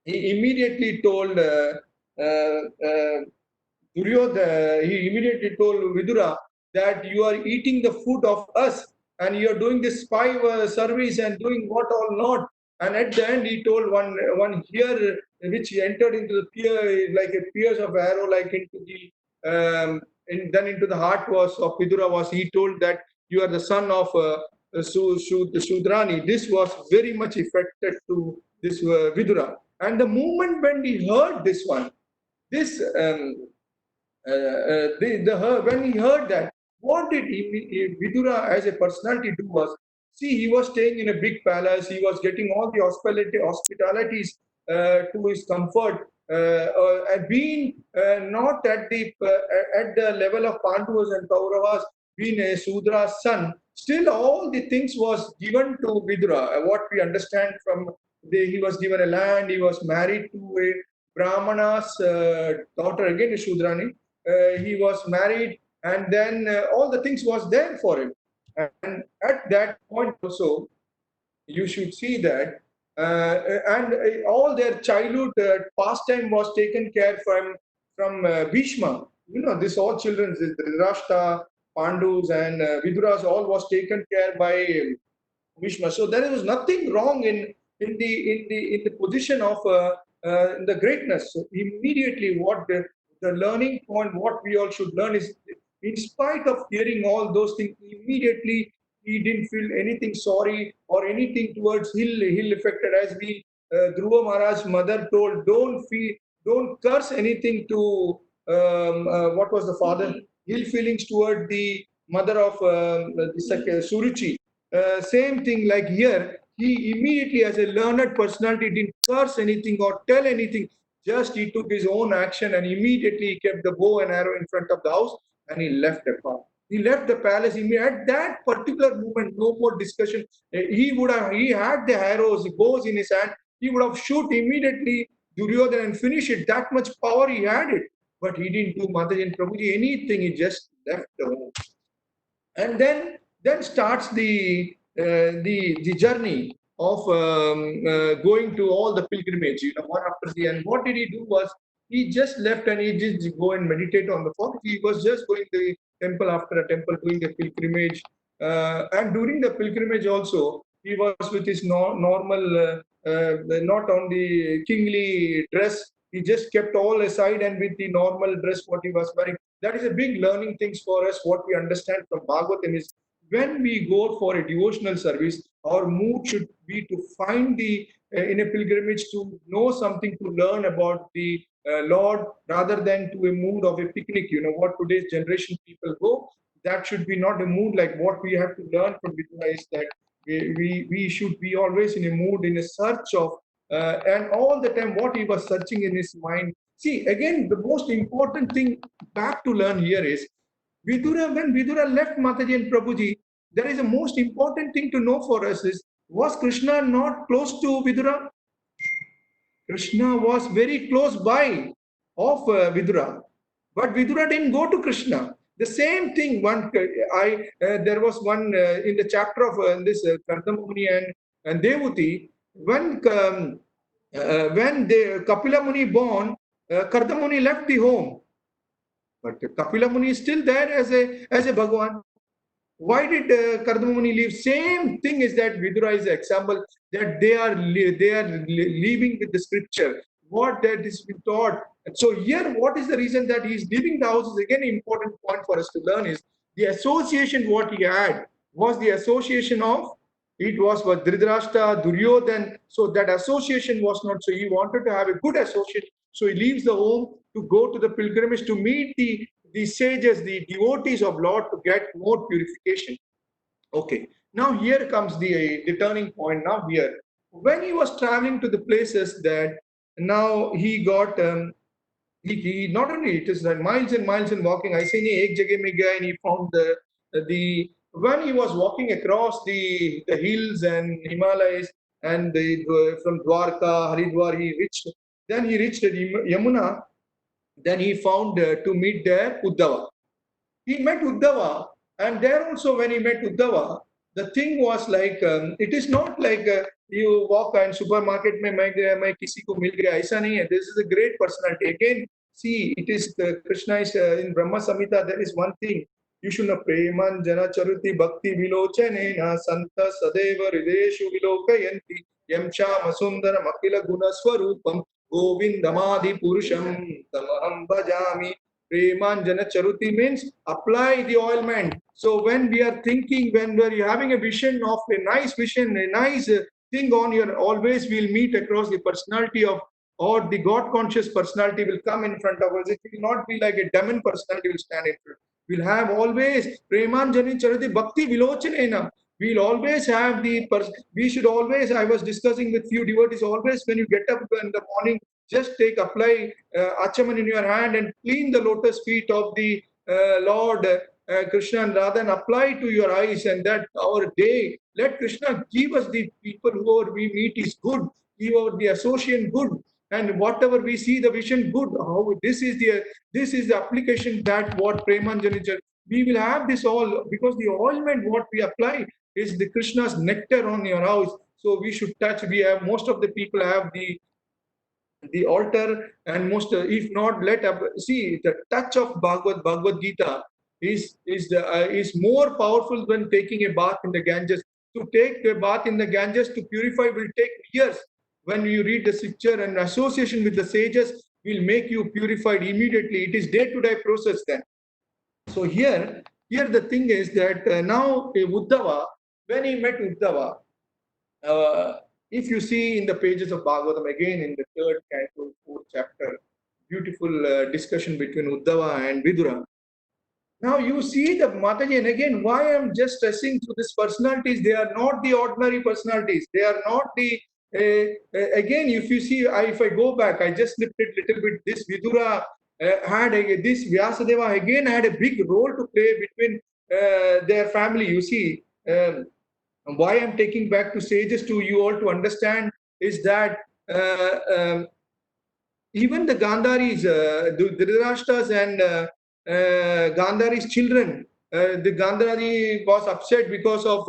He immediately told Duryodhana. He immediately told Vidura that you are eating the food of us, and you are doing this spy service and doing what all not. And at the end, he told one here which entered into the peer, like a pierce of arrow, like into the then into the heart was of Vidura was. He told that you are the son of Sudrani. This was very much affected to this Vidura. And the moment when he heard this one, this when he heard that, what did Vidura as a personality do was, see, he was staying in a big palace, he was getting all the hospitalities to his comfort, and being not at the level of Pandavas and Kauravas, being a Sudra's son, still all the things was given to Vidura. What we understand from he was given a land, he was married to a Brahmana's daughter, again a Shudrani. He was married, and then all the things was there for him. And at that point also, you should see that, and all their childhood pastime was taken care from Bhishma. You know, this all children, Dhritarashtra, Pandus, and Viduras, all was taken care by Bhishma. So there was nothing wrong in the position of the greatness. So immediately, what the learning point, what we all should learn is, in spite of hearing all those things, immediately he didn't feel anything sorry or anything towards Hill affected. As we Dhruva Maharaj's mother told, don't curse anything to what was the father? Ill feelings toward the mother of Suruchi. Same thing like here, he immediately, as a learned personality, didn't curse anything or tell anything. Just he took his own action and immediately he kept the bow and arrow in front of the house and he left the car. He left the palace at that particular moment. No more discussion. He had the arrows, the bows in his hand. He would have shoot immediately Duryodhana and finish it. That much power he had it, but he didn't do Mataji and Prabhuji anything. He just left the home, and then starts the journey of going to all the pilgrimage, one after the. And what did he do was he just left and he just go and meditate on the forest. He was just going the temple after a temple, doing the pilgrimage, and during the pilgrimage also he was with his normal, not on the kingly dress. He just kept all aside and with the normal dress what he was wearing. That is a big learning things for us. What we understand from Bhagavatam is when we go for a devotional service, our mood should be to find the in a pilgrimage to know something, to learn about the Lord, rather than to a mood of a picnic. You know what today's generation people go. That should be not a mood. Like what we have to learn from Vidura is that we should be always in a mood, in a search of, and all the time what he was searching in his mind. See, again, the most important thing back to learn here is Vidura, when Vidura left Mataji and Prabhuji, there is a most important thing to know for us is, was Krishna not close to Vidura? Krishna was very close by of Vidura, but Vidura didn't go to Krishna. The same thing. There was one in the chapter of this Kardamuni and Devuti, when the Kapila Muni born, Kardamuni left the home, but Kapila Muni is still there as a Bhagwan. Why did Kardamuni leave? Same thing is that Vidura is an example that they are leaving with the scripture. What that is been taught. And so here, what is the reason that he is leaving the house is again an important point for us to learn is the association what he had was the association of, it was with Dhritarashtra, Duryodhan. So that association was not, so he wanted to have a good association. So he leaves the home to go to the pilgrimage to meet the sages, the devotees of Lord, to get more purification. Okay, now here comes the turning point. Now here, when he was traveling to the places that now he got, he not only it is like miles and miles and walking. I say ek jagah mein gaya and he found the when he was walking across the hills and Himalayas and from Dwarka, Haridwar, he reached Yamuna. Then he found to meet there Uddhava. He met Uddhava, and there also when he met Uddhava, the thing was like it is not like you walk and supermarket mein main kisi ko mil gaya. Aisa nahi hai. This is a great personality. Again, see, it is Krishna is in Brahma Samhita. There is one thing. You should know preman jana charuti bhakti vilochanena santa sadeva hrideshu vilokayanti yamcha masundara makila guna swarupam govindamadi purusham tamaham bhajami. Premanjana Charuti means apply the ointment. So when we are thinking, when we are having a vision of a nice vision, a nice thing on your, always we'll meet across the personality of, or the God conscious personality will come in front of us. It will not be like a demon personality will stand in front. We'll have always Premanjani Charuti Bhakti Vilochanena. We'll always have we should always, I was discussing with few devotees, always when you get up in the morning, just apply Achaman in your hand and clean the lotus feet of the Lord Krishna and Radha and apply to your eyes, and that our day, let Krishna give us the people who we meet is good, give our the association good, and whatever we see the vision good. How this is the application that what Premanjani, we will have this all because the ointment what we apply is the Krishna's nectar on your house. So we should touch. We have most of the people have the altar, and most if not let up, see the touch of Bhagavad Gita is more powerful than taking a bath in the Ganges. To take a bath in the Ganges to purify will take years. When you read the scripture and association with the sages will make you purified immediately. It is day-to-day process then. So here the thing is that now Uddhava, when he met Uddhava, if you see in the pages of Bhagavatam, again in the third canto, fourth chapter, beautiful discussion between Uddhava and Vidura. Now you see the Mataji, and again, why I'm just stressing to these personalities, they are not the ordinary personalities. They are not the, again, if you see, if I go back, I just slipped it little bit. This Vidura this Vyasadeva again had a big role to play between their family. You see, why I'm taking back to sages to you all to understand is that even the Gandharis, Dhritarashtra's and Gandhari's children, the Gandhari was upset because of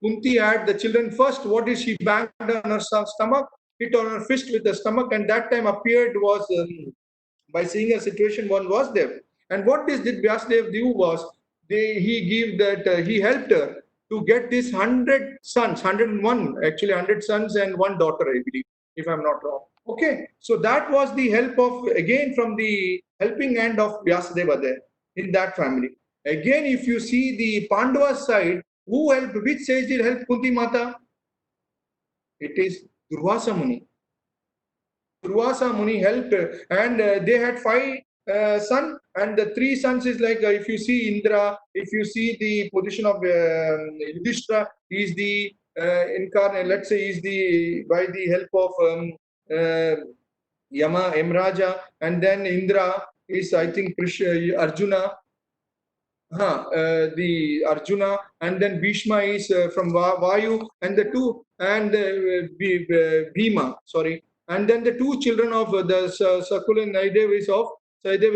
Kunti had the children first. What did she banged on her stomach, hit on her fist with the stomach, and that time appeared was by seeing a situation one was there. And what this did Vyasadev do was he helped her to get this 100 sons, 101 actually 100 sons and one daughter, I believe, if I'm not wrong. Okay, so that was the help of again from the helping hand of Vyasadeva there in that family. Again, if you see the Pandavas side, who helped? Which sage did help Kunti Mata? It is Durvasa Muni. Durvasa Muni helped, and they had five sons, and the three sons is like if you see Indra, if you see the position of Yudhishthira, he is the incarnate. Let's say is the by the help of Yama, Yamraja, and then Indra is I think Arjuna. The Arjuna, and then Bhishma is from Vayu, and the two, and Bhima, sorry, and then the two children of the Sakula and Naidev is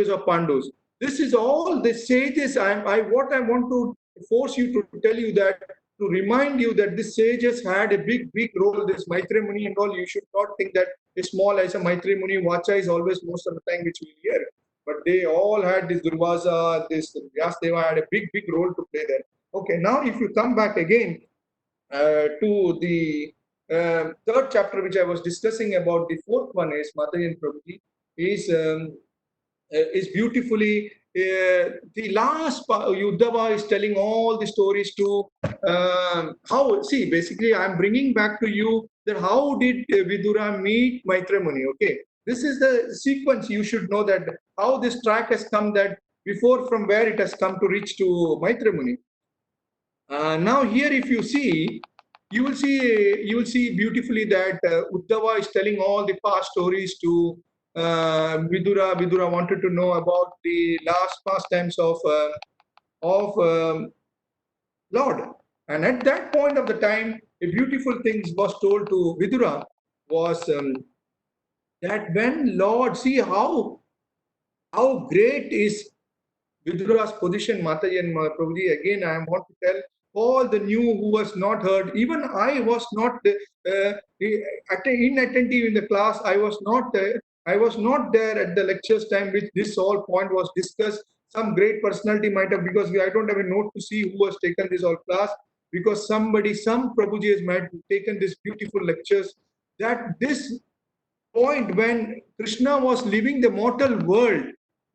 of Pandus. This is all the sages. What I want to force you to tell you that to remind you that the sages had a big role. This Maitreya Muni and all. You should not think that a small as a Maitreya Muni Vacha is always most of the time which we hear. But they all had this Durvasa, this Vyasdeva had a big role to play there. Okay, now if you come back again to the third chapter, which I was discussing about, the fourth one is Mataji and Prabhuji, is beautifully the last Uddhava is telling all the stories to how, see, basically I'm bringing back to you that how did Vidura meet Maitreya Muni, okay? This is the sequence. You should know that how this track has come, that before from where it has come to reach to Maitreya Muni. Now here, if you see, you will see beautifully that Uddhava is telling all the past stories to Vidura. Vidura wanted to know about the last pastimes of Lord, and at that point of the time, a beautiful thing was told to Vidura was that when Lord, see how great is Vidura's position, Mataji and Prabhuji. Again, I want to tell all the new who was not heard. Even I was not inattentive in the class. I was not there at the lectures time, which this whole point was discussed. Some great personality might have, because I don't have a note to see who has taken this whole class, because some Prabhuji has might taken these beautiful lectures. That this point when Krishna was leaving the mortal world,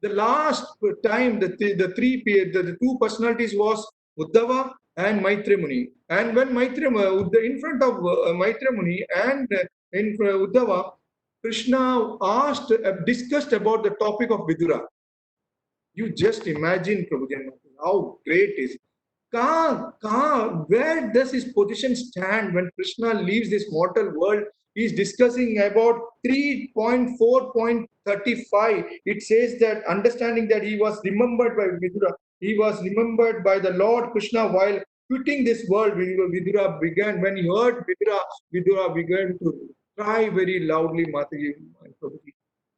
the last time the two personalities was Uddhava and Maitreya Muni. And when in front of Maitreya Muni and in Uddhava, Krishna discussed about the topic of Vidura. You just imagine, Prabhuji, how great is. Where does his position stand when Krishna leaves this mortal world? He's discussing about 3.4.35. It says that understanding that he was remembered by Vidura, he was remembered by the Lord Krishna while quitting this world. Vidura began, when he heard Vidura began to cry very loudly, Mataji and Prabhuji.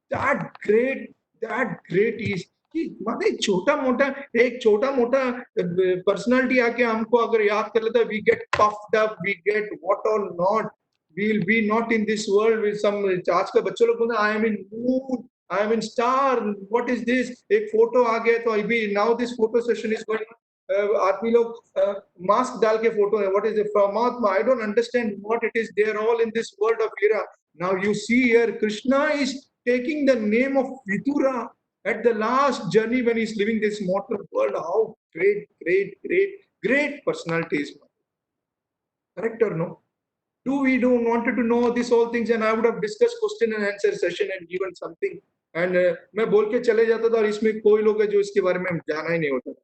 That great is कि मतलब एक छोटा मोटा personality आके हमको अगर याद कर लेता, we get puffed up, we get what all not, we'll be not in this world with some. आज का बच्चों लोग बोलते हैं I am in moon, I am in star, what is this, एक फोटो आ गया तो अभी now this photo session is going on. आदमी लोग मास्क डाल के फोटो है, what is it from Mahatma? I don't understand what it is. They are all in this world of Veera. Now you see here Krishna is taking the name of Vidura at the last journey when he's living this mortal world. How great personalities. Correct or no? Do we don't wanted to know this all things, and I would have discussed question and answer session and given something. And मैं बोल के चले जाता था और इसमें कोई लोग है जो इसके बारे में जाना ही नहीं होता था.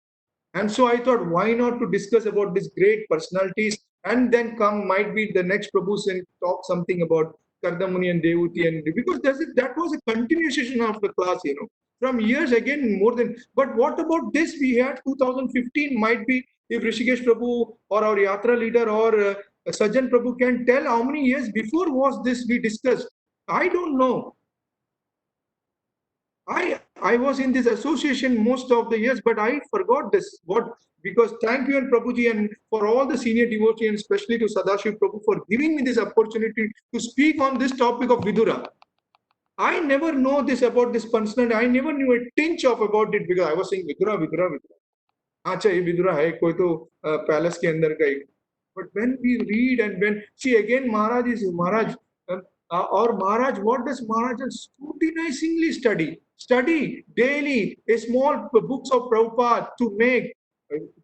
And so I thought, why not to discuss about these great personalities and then come might be the next Prabhu and talk something about Kardamuni and Devuti and because that was a continuation of the class, from years again more than. But what about this? We had 2015 might be if Rishikesh Prabhu or our Yatra leader or Sajan Prabhu can tell how many years before was this we discussed. I don't know. I was in this association most of the years, but I forgot this. What because thank you and Prabhuji and for all the senior devotees and especially to Sadashiv Prabhu for giving me this opportunity to speak on this topic of Vidura. I never know this about this personality. I never knew a tinge of about it because I was saying Vidura, Vidura, Vidura. अच्छा ये विदुरा है कोई तो palace के अंदर का ही. But when we read and when see again Maharaj is Maharaj or Maharaj, what does Maharaj scrutinizingly study daily a small books of Prabhupada to make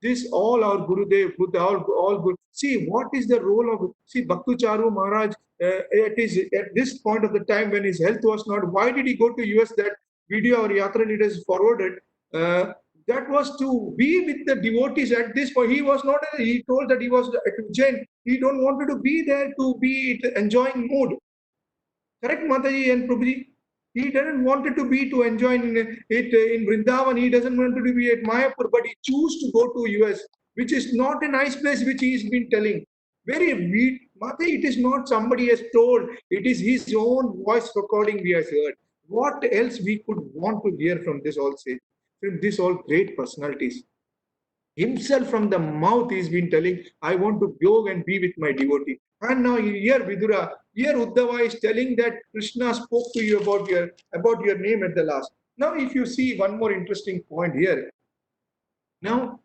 this all our Gurudev, all good. See what is the role of see Bhaktu Charu Maharaj. It is at this point of the time when his health was not. Why did he go to US? That video our Yatra leaders forwarded. That was to be with the devotees at this point. He was not. He told that he was at Ujjain. He don't wanted to be there to be enjoying mood. Correct, Mataji and Prabhuji? He doesn't wanted to be to enjoy it in Vrindavan. He doesn't want to be at Mayapur, but he chose to go to US, which is not a nice place, which he's been telling. Very weak. Mataji, it is not somebody has told. It is his own voice recording we have heard. What else we could want to hear from this all say, from this all great personalities? Himself from the mouth he's been telling, I want to go and be with my devotee. And now here Vidura, here Uddhava is telling that Krishna spoke to you about your name at the last. Now if you see one more interesting point here. Now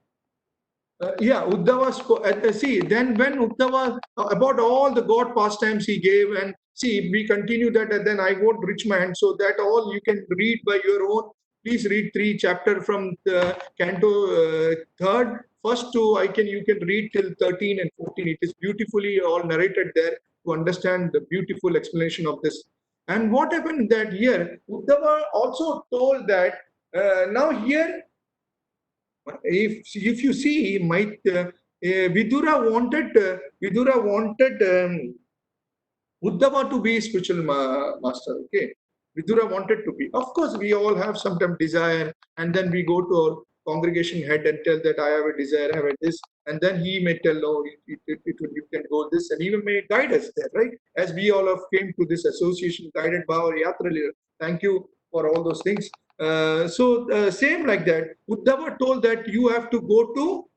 Uddhava see, then when Uddhava about all the God pastimes he gave, and see, we continue that, and then I won't reach my hand, so that all you can read by your own. Please read 3 chapter from the Canto 3rd. First two, you can read till 13 and 14. It is beautifully all narrated there to understand the beautiful explanation of this. And what happened that year, Uddhava also told that now here if you see, Vidura wanted Uddhava to be spiritual master. Okay, Vidura wanted to be. Of course, we all have sometimes desire, and then we go to our congregation head and tell that I have a desire, I have this, and then he may tell, no, you can go this, and even may guide us there, right? As we all have came to this association guided by our Yatra leader. Thank you for all those things. Same like that, Uddhava told that you have to go to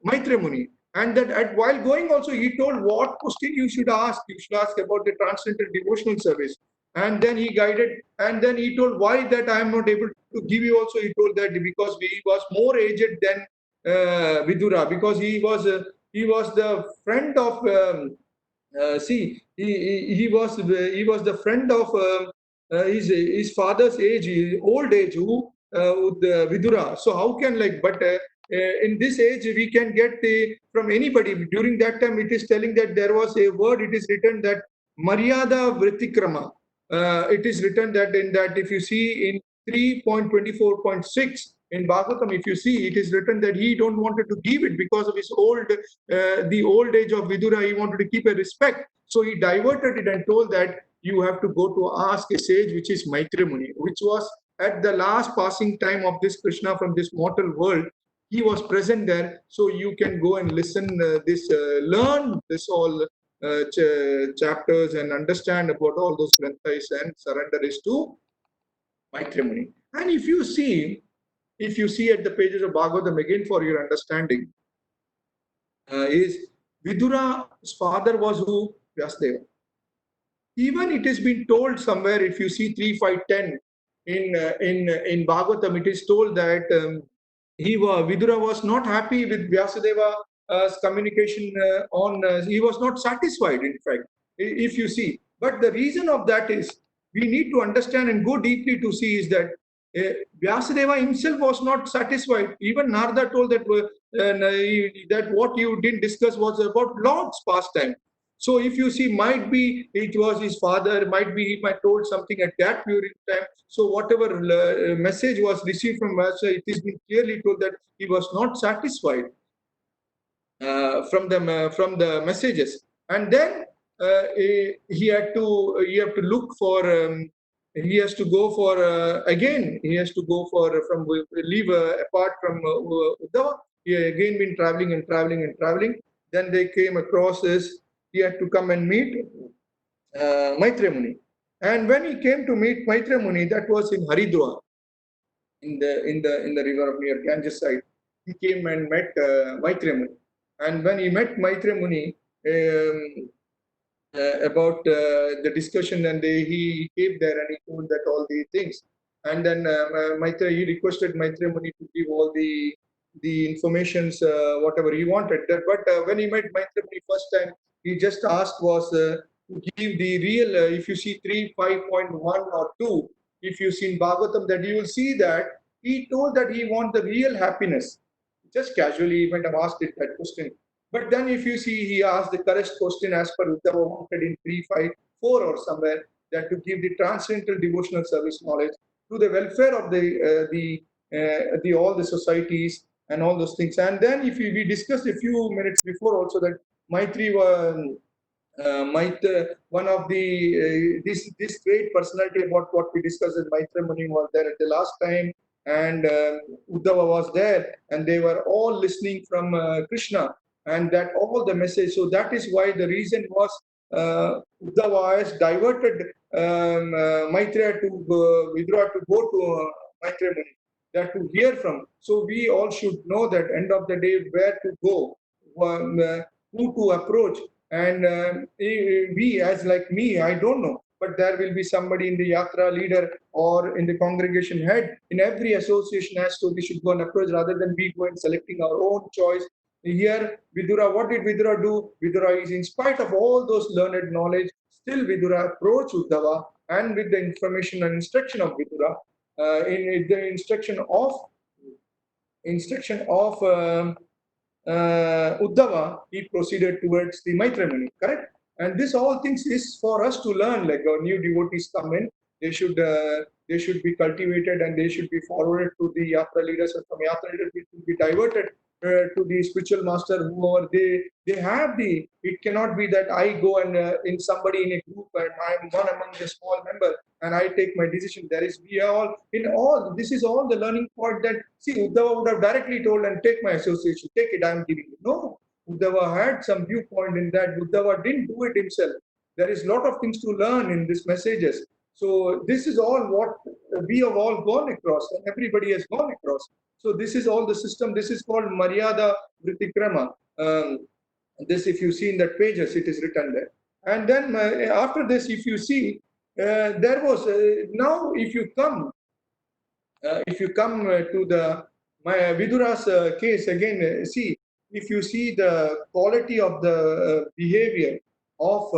Maitreya Muni, and that while going also he told what question you should ask. You should ask about the transcendental devotional service, and then he guided, and then he told why that I am not able to give you. Also, he told that because he was more aged than Vidura, because he was the friend of. He was the friend of his father's age, old age, who with Vidura. So how can but in this age we can get from anybody. During that time, it is telling that there was a word. It is written that Maryada Vritikrama. It is written that in that if you see in 3.24.6 in Bhagavatam, if you see, it is written that he don't wanted to give it because of his the old age of Vidura. He wanted to keep a respect, so he diverted it and told that you have to go to ask a sage, which is Maitreya Muni, which was at the last passing time of this Krishna from this mortal world. He was present there, so you can go and listen learn this all chapters and understand about all those granthas and surrender is to Maitreya Muni. And if you see at the pages of Bhagavatam again for your understanding, is Vidura's father was who? Vyasadeva. Even it has been told somewhere, if you see 3.5.10 in Bhagavatam, it is told that Vidura was not happy with Vyasadeva's communication he was not satisfied, in fact, if you see. But the reason of that is, we need to understand and go deeply to see is that Vyasadeva himself was not satisfied. Even Narada told that that what you didn't discuss was about Lord's pastime. So if you see, might be it was his father, might be he might told something at that period of time. So whatever message was received from us, it is been clearly told that he was not satisfied from the messages, and then he have to look for he has to go for again he has to go for from leave apart from Uddhava. He again been traveling and traveling and traveling. Then they came across this. He had to come and meet Maitreya Muni. And when he came to meet Maitreya Muni, that was in Haridwar, in the river of near Ganges side. He came and met Maitreya Muni. And when he met Maitreya Muni about the discussion, and he came there and he told that all the things. And then Maitreya, he requested Maitreya Muni to give all the informations, whatever he wanted. But when he met Maitreya Muni first time, he just asked was to give the real, if you see 3.5.1 or 2, if you see in Bhagavatam, that you will see that he told that he want the real happiness. Just casually, he might have asked it that question. But then, if you see, he asked the correct question as per Uddhava wanted in 354 or somewhere, that to give the transcendental devotional service knowledge to the welfare of the all the societies and all those things. And then, if we discussed a few minutes before also that Maitri was. One of the this great personality about what we discussed in Maitreya Muni was there at the last time, and Uddhava was there, and they were all listening from Krishna, and that all the message. So that is why the reason was Uddhava has diverted Maitreya to Vidura to go to Maitreya Muni, that to hear from. So we all should know that end of the day where to go, who to approach. And we, as like me, I don't know, but there will be somebody in the yatra leader or in the congregation head in every association as to we should go and approach, rather than we go and selecting our own choice. Here, Vidura, what did Vidura do? Vidura is, in spite of all those learned knowledge, still Vidura approached Uddhava, and with the information and instruction of Vidura, in the instruction of Uddhava, he proceeded towards the Maitreya Muni, correct? And this all things is for us to learn. Like our new devotees come in, they should be cultivated and they should be forwarded to the yatra leaders, and from yatra leaders it will be diverted to the spiritual master, whoever they have the. It cannot be that I go and in somebody in a group and I'm one among the small member and I take my decision. There is we are all in all. This is all the learning point that see Uddhava would have directly told and take my association, take it. I'm giving you. No, Uddhava had some viewpoint in that. Uddhava didn't do it himself. There is a lot of things to learn in these messages. So this is all what we have all gone across, and everybody has gone across. So this is all the system. This is called Maryada Vritikrama. This, if you see in that pages, it is written there. And then after this, if you see, there was now if you come to the Vidura's case again, see, if you see the quality of the behavior of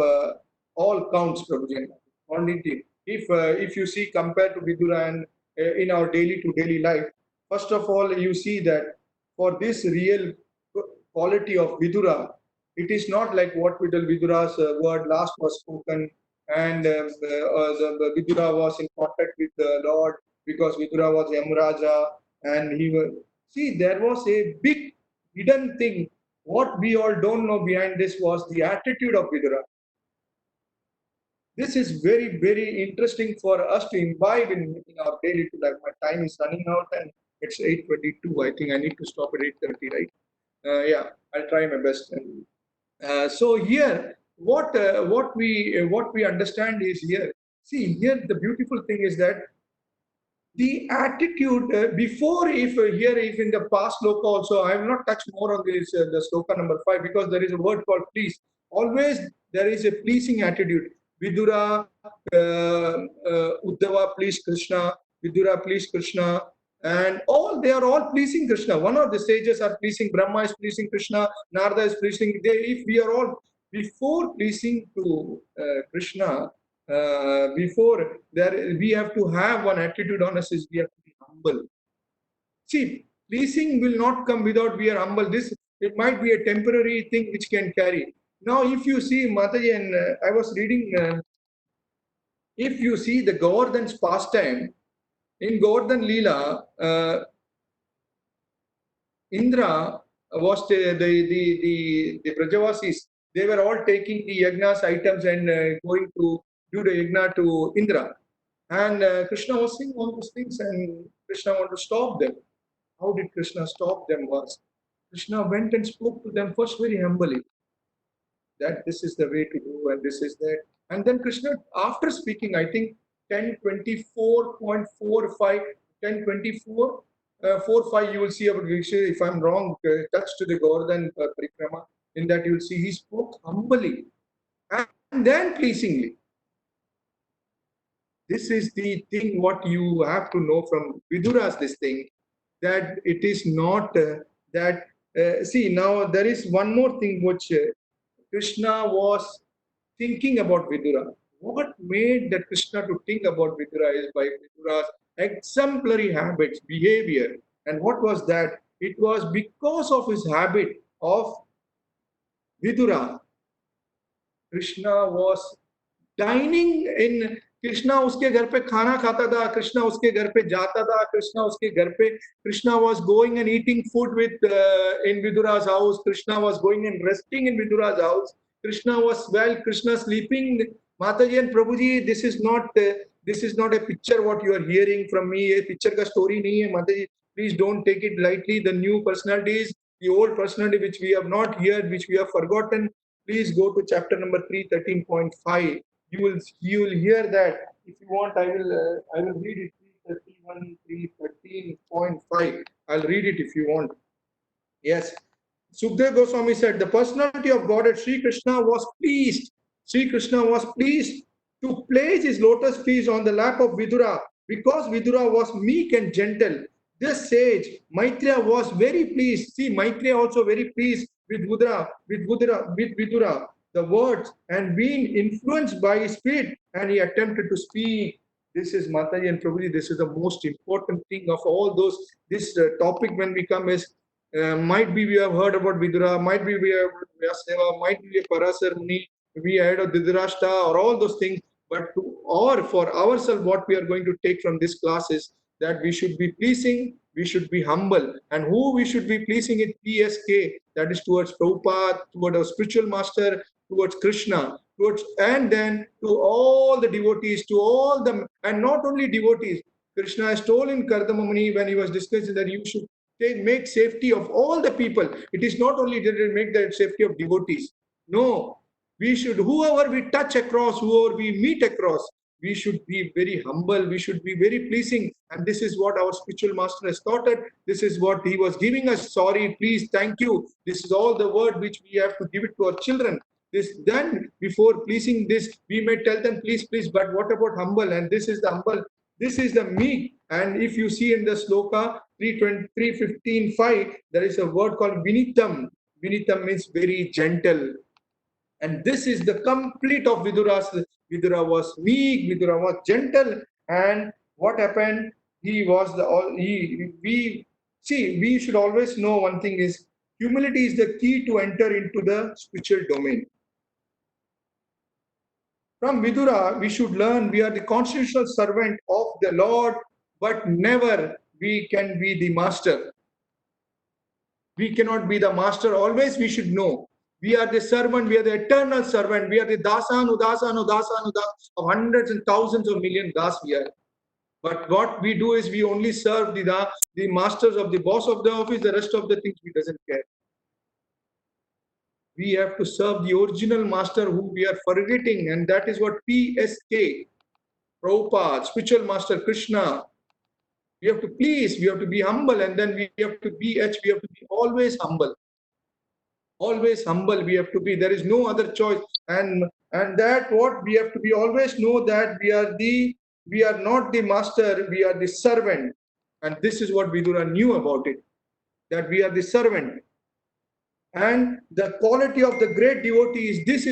all counts, Prabhuji, if you see compared to Vidura and in our daily to daily life, first of all, you see that for this real quality of Vidura, it is not like what Vidura's word last was spoken, and Vidura was in contact with the Lord, because Vidura was Yamraja, and he was. See, there was a big hidden thing. What we all don't know behind this was the attitude of Vidura. This is very, very interesting for us to imbibe in our daily life. My time is running out and it's 8:22. I think I need to stop at 8:30, right? Yeah, I'll try my best. And so here, what we understand is here. See, here the beautiful thing is that the attitude before, if here, if in the past sloka also, I have not touched more on this the sloka number 5, because there is a word called please. Always there is a pleasing attitude. Vidura, Uddhava, please Krishna. Vidura, please Krishna. And all they are all pleasing Krishna. One of the sages are pleasing. Brahma is pleasing Krishna. Narada is pleasing. If we are all before pleasing to Krishna, before there, we have to have one attitude on us, is we have to be humble. See, pleasing will not come without we are humble. This, it might be a temporary thing which can carry. Now, if you see Mataji, and I was reading, if you see the Govardhan's pastime, in Govardhan Leela, Indra was the Brajavasis, they were all taking the Yagna's items and going to do the Yagna to Indra. And Krishna was seeing all those things and Krishna wanted to stop them. How did Krishna stop them was, Krishna went and spoke to them first very humbly, that this is the way to do and this is that. And then Krishna, after speaking, I think 1024.45, 1024, 45, you will see about Viksha, if I'm wrong, touch to the Govardhan Parikrama, in that you will see he spoke humbly and then pleasingly. This is the thing what you have to know from Vidura's this thing, that it is not that, see, now there is one more thing which Krishna was thinking about Vidura. What made that Krishna to think about Vidura is by Vidura's exemplary habits, behavior. And what was that? It was because of his habit of Vidura. Krishna was dining in, Krishna उसके घर पे खाना खाता था, कृष्णा उसके घर पे जाता था, कृष्णा उसके घर पे, Krishna was going and eating food with in Vidura's house, Krishna was going and resting in Vidura's house, Krishna was, well, Krishna sleeping. Mataji and Prabhuji, this is not a picture what you are hearing from me, a picture ka story nahi hai Mataji, please don't take it lightly. The new personalities, the old personality which we have not heard, which we have forgotten, please go to chapter number 313.5. You will hear that. If you want, I will read it. 331, 313.5. I'll read it if you want. Yes. Sukdev Goswami said, the personality of Godhead Sri Krishna was pleased. Sri Krishna was pleased to place his lotus feet on the lap of Vidura because Vidura was meek and gentle. This sage, Maitreya, was very pleased. See, Maitreya also very pleased with Vidura, the words, and being influenced by his spirit, and he attempted to speak. This is Mataji and Prabhuji. This is the most important thing of all those. This topic when we come is, might be we have heard about Vidura, might be we have Vyasdeva, might be a Parasar Muni, we heard of Dhritarashtra or all those things. But or for ourselves, what we are going to take from this class is that we should be pleasing, we should be humble. And who we should be pleasing is PSK, that is towards Prabhupada, towards our spiritual master, towards Krishna, towards, and then to all the devotees, to all them, and not only devotees. Krishna has told in Kardama Muni when he was discussing that you should make safety of all the people. It is not only that it make the safety of devotees. No, we should, whoever we touch across, whoever we meet across, we should be very humble, we should be very pleasing. And this is what our spiritual master has taught us. This is what he was giving us. Sorry, please, thank you. This is all the word which we have to give it to our children. This, then before pleasing this, we may tell them please, please, but what about humble? And this is the humble, this is the meek. And if you see in the sloka 315.5, there is a word called Vinitam. Vinitam means very gentle. And this is the complete of Vidura's. Vidura was meek, Vidura was gentle. And what happened? He was the, we should always know one thing is, humility is the key to enter into the spiritual domain. From Vidura, we should learn we are the constitutional servant of the Lord, but never we can be the master. We cannot be the master. Always we should know. We are the servant, we are the eternal servant, we are the dasan, udasan, udasan, udasan of hundreds and thousands of million das we are. But what we do is we only serve the masters of the boss of the office, the rest of the things we doesn't care. We have to serve the original master who we are forgetting, and that is what PSK, Prabhupada, spiritual master Krishna. We have to please, we have to be humble, and then we have to be we have to be always humble. Always humble we have to be. There is no other choice. And that what we have to be, always know that we are not the master, we are the servant. And this is what Vidura knew about it, that we are the servant. And the quality of the great devotee is, this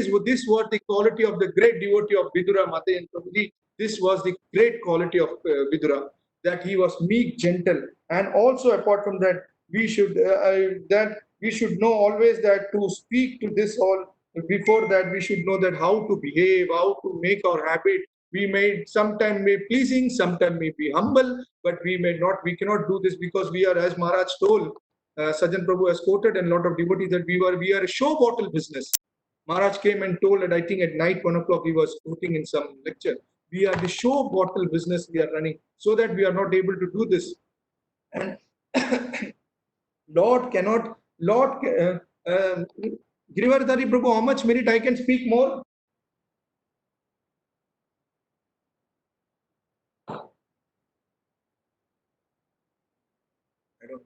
was the quality of the great devotee of Vidura, Mate and Prabhuji. This was the great quality of Vidura, that he was meek, gentle. And also apart from that, we should know always that to speak to this all, before that we should know that how to behave, how to make our habit. We may sometime be pleasing, sometime may be humble, but we cannot do this because we are, as Maharaj told, Sajan Prabhu has quoted and a lot of devotees that we are a show bottle business. Maharaj came and told, and I think at night 1 o'clock he was quoting in some lecture, we are the show bottle business we are running, so that we are not able to do this. And Lord cannot, Lord, Girivardhari Prabhu, how much minute I can speak more? I don't.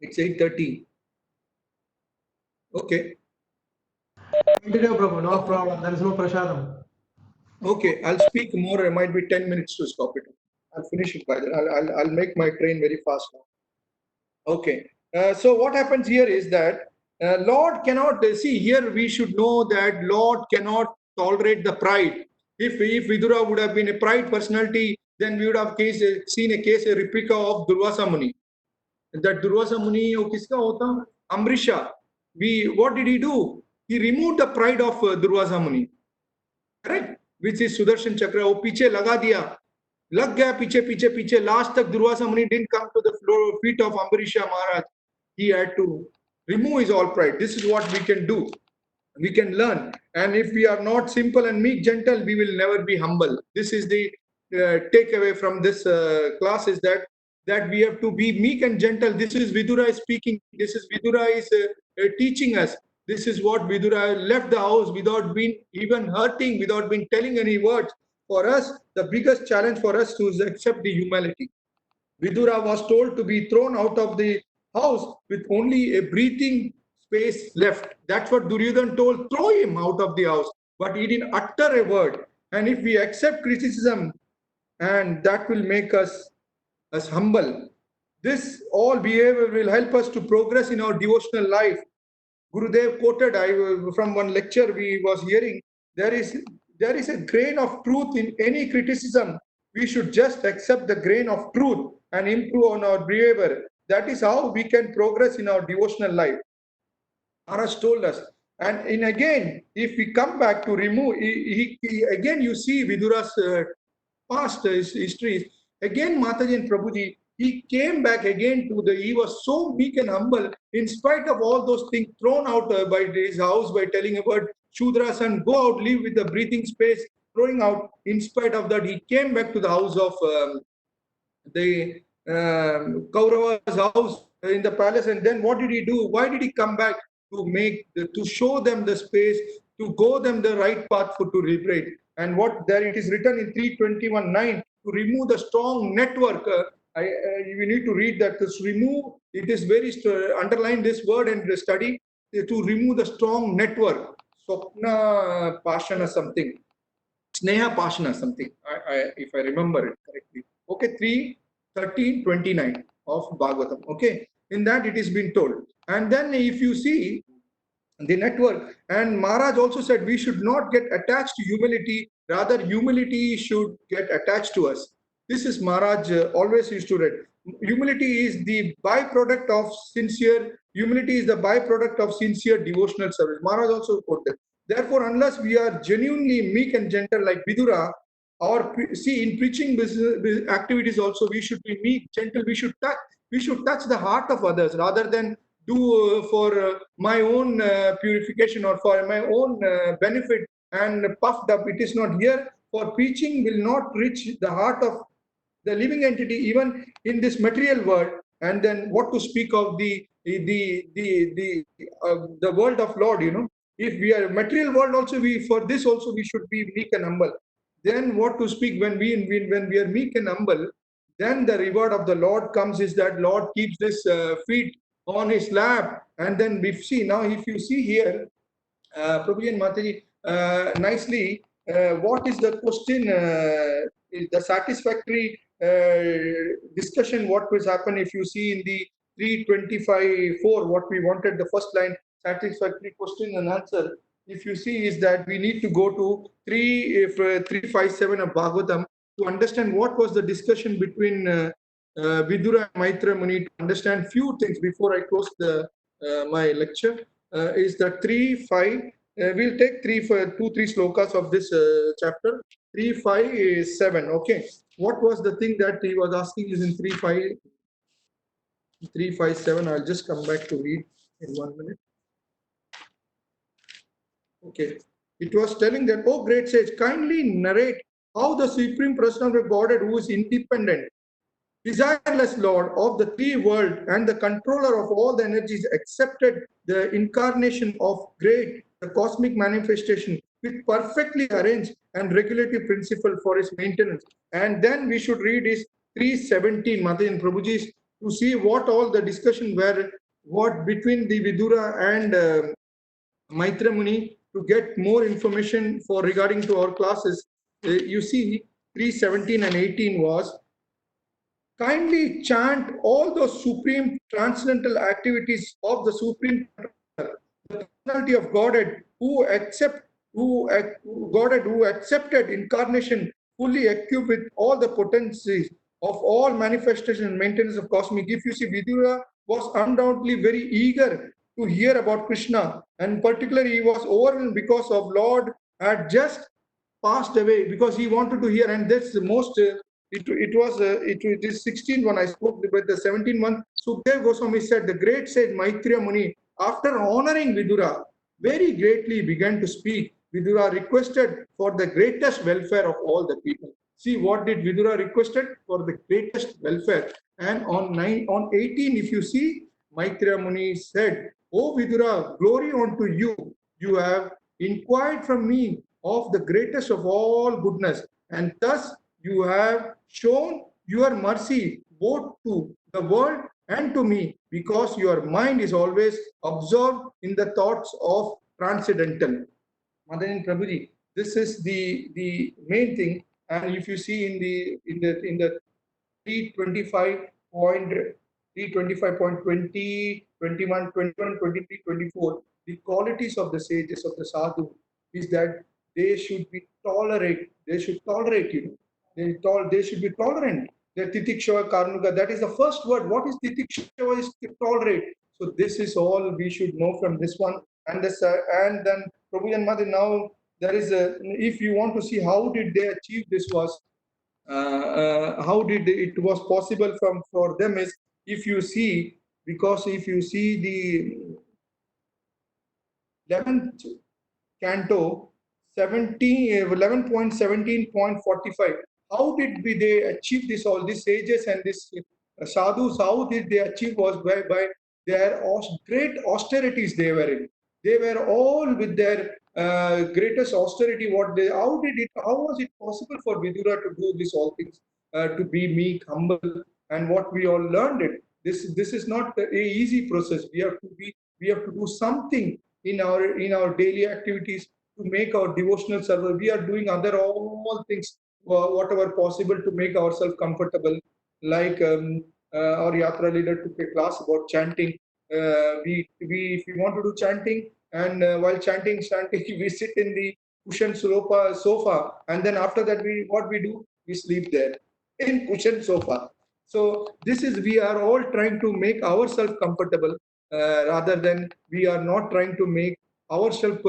It's 8:30. Okay. Continue, Prabhu. No problem. There is no prasadam. Okay. I'll speak more. It might be 10 minutes to stop it. I'll finish it by then. I'll make my train very fast now. Okay. So what happens here is that Lord cannot see here. We should know that Lord cannot tolerate the pride. If Vidura would have been a pride personality, then we would have seen a replica of Durvasa Muni. That Durvasa Muni, वो किसका होता? Amrisha. What did he do? He removed the pride of Durvasa Muni. Correct? Which is Sudarshan Chakra. वो पीछे लगा दिया. लग गया पीछे पीछे पीछे. Last तक Durvasa Muni didn't come to the feet of Amrisha Maharaj. He had to remove his all pride. This is what we can do. We can learn. And if we are not simple and meek, gentle, we will never be humble. This is the takeaway from this class, is that we have to be meek and gentle. This is Vidura is speaking. This is Vidura is teaching us. This is what Vidura left the house without being even hurting, without being telling any words. For us, the biggest challenge for us to accept the humility. Vidura was told to be thrown out of the house with only a breathing space left. That's what Duryodhan told, throw him out of the house. But he didn't utter a word. And if we accept criticism, and that will make us humble. This all behavior will help us to progress in our devotional life. Gurudev quoted from one lecture we was hearing, there is a grain of truth in any criticism. We should just accept the grain of truth and improve on our behavior. That is how we can progress in our devotional life. Maharaj told us. And in again, if we come back to remove, again you see Vidura's past histories. Again, Mataji and Prabhuji, he came back again to he was so meek and humble, in spite of all those things thrown out by his house by telling about Shudra son, go out, live with the breathing space, throwing out. In spite of that, he came back to the house of the Kaurava's house in the palace. And then what did he do? Why did he come back? To show them the space, to go them the right path to liberate. And what there it is written in 321:9, to remove the strong network. We need to read that. To remove, it is very underline this word and study, to remove the strong network. Swapna Pashana something. Sneha Pashana something, if I remember it correctly. Okay, 3:13:29 of Bhagavatam. Okay, in that it is been told. And then if you see the network, and Maharaj also said we should not get attached to humility, rather humility should get attached to us. This is Maharaj always used to read. Humility is the byproduct of humility is the byproduct of sincere devotional service. Maharaj also quoted. Therefore, unless we are genuinely meek and gentle like Vidura, or see in preaching business activities also, we should be meek, gentle. We should touch the heart of others rather than do for my own purification or for my own benefit and puffed up. It is not here. For preaching will not reach the heart of the living entity, even in this material world. And then what to speak of the world of Lord? If we are material world also, for this also we should be meek and humble. Then what to speak when we are meek and humble? Then the reward of the Lord comes, is that Lord keeps his feet on his lap. And then we see now, if you see here, Prabhuji and Mataji, nicely, what is the question? Is the satisfactory discussion what will happen if you see in the 3:25:4, what we wanted, the first line, satisfactory question and answer. If you see, is that we need to go to 3:57 of Bhagavatam to understand what was the discussion between Vidura and Maitra Muni, to understand few things before I close my lecture. is the 3, 5. We'll take 2, 3 slokas of this chapter. 3, 5, 7. Okay. What was the thing that he was asking is in 3, 5, 3, 5, 7. I'll just come back to read in 1 minute. Okay. It was telling that, oh great sage, kindly narrate how the Supreme Personality of Godhead, who is independent, desireless Lord of the three worlds and the controller of all the energies, accepted the incarnation of great, the cosmic manifestation with perfectly arranged and regulative principle for its maintenance. And then we should read his 317 Matajan Prabhuji's to see what all the discussion were, what between the Vidura and Maitra Muni to get more information for regarding to our classes. You see 317 and 18 was kindly chant all those supreme transcendental activities of the supreme the personality of Godhead who accepted incarnation fully equipped with all the potencies of all manifestation and maintenance of cosmic. If you see, Vidura was undoubtedly very eager to hear about Krishna, and particularly he was overwhelmed because of Lord had just passed away because he wanted to hear, and that's the most. It is 16 when I spoke, but the 17th one, Sukhdev Goswami said, the great sage Maitreya Muni, after honoring Vidura, very greatly began to speak. Vidura requested for the greatest welfare of all the people. See what did Vidura requested for the greatest welfare. And on 18, if you see, Maitreya Muni said, "O Vidura, glory unto you. You have inquired from me of the greatest of all goodness, and thus you have shown your mercy both to the world and to me, because your mind is always absorbed in the thoughts of transcendental." Madan Prabhuji, this is the main thing. And if you see in the 325 point 325.20, 21, 21, 23, 24, the qualities of the sages of the sadhu is that they should be tolerate. They should tolerate you. They should be tolerant. The titikshava karnuga, that is the first word. What is titikshava? Is to tolerate. So this is all we should know from this one. And this and then Prabhu and Mother, now there is a, if you want to see how did they achieve this, was how did it was possible from for them is, if you see, because if you see the 11th canto 11.17.45, how did they achieve this, all these sages and this sadhus, how did they achieve, was by their great austerities they were in. They were all with their greatest austerity. How was it possible for Vidura to do this all things, to be meek, humble, and what we all learned it. This is not a easy process. We have to do something in our daily activities to make our devotional service. We are doing other all things, whatever possible to make ourselves comfortable. Like our yatra leader took a class about chanting. If we want to do chanting, and while chanting, we sit in the cushioned sofa, and then after that, we sleep there in cushioned sofa. So this is, we are all trying to make ourselves comfortable, rather than we are not trying to make ourselves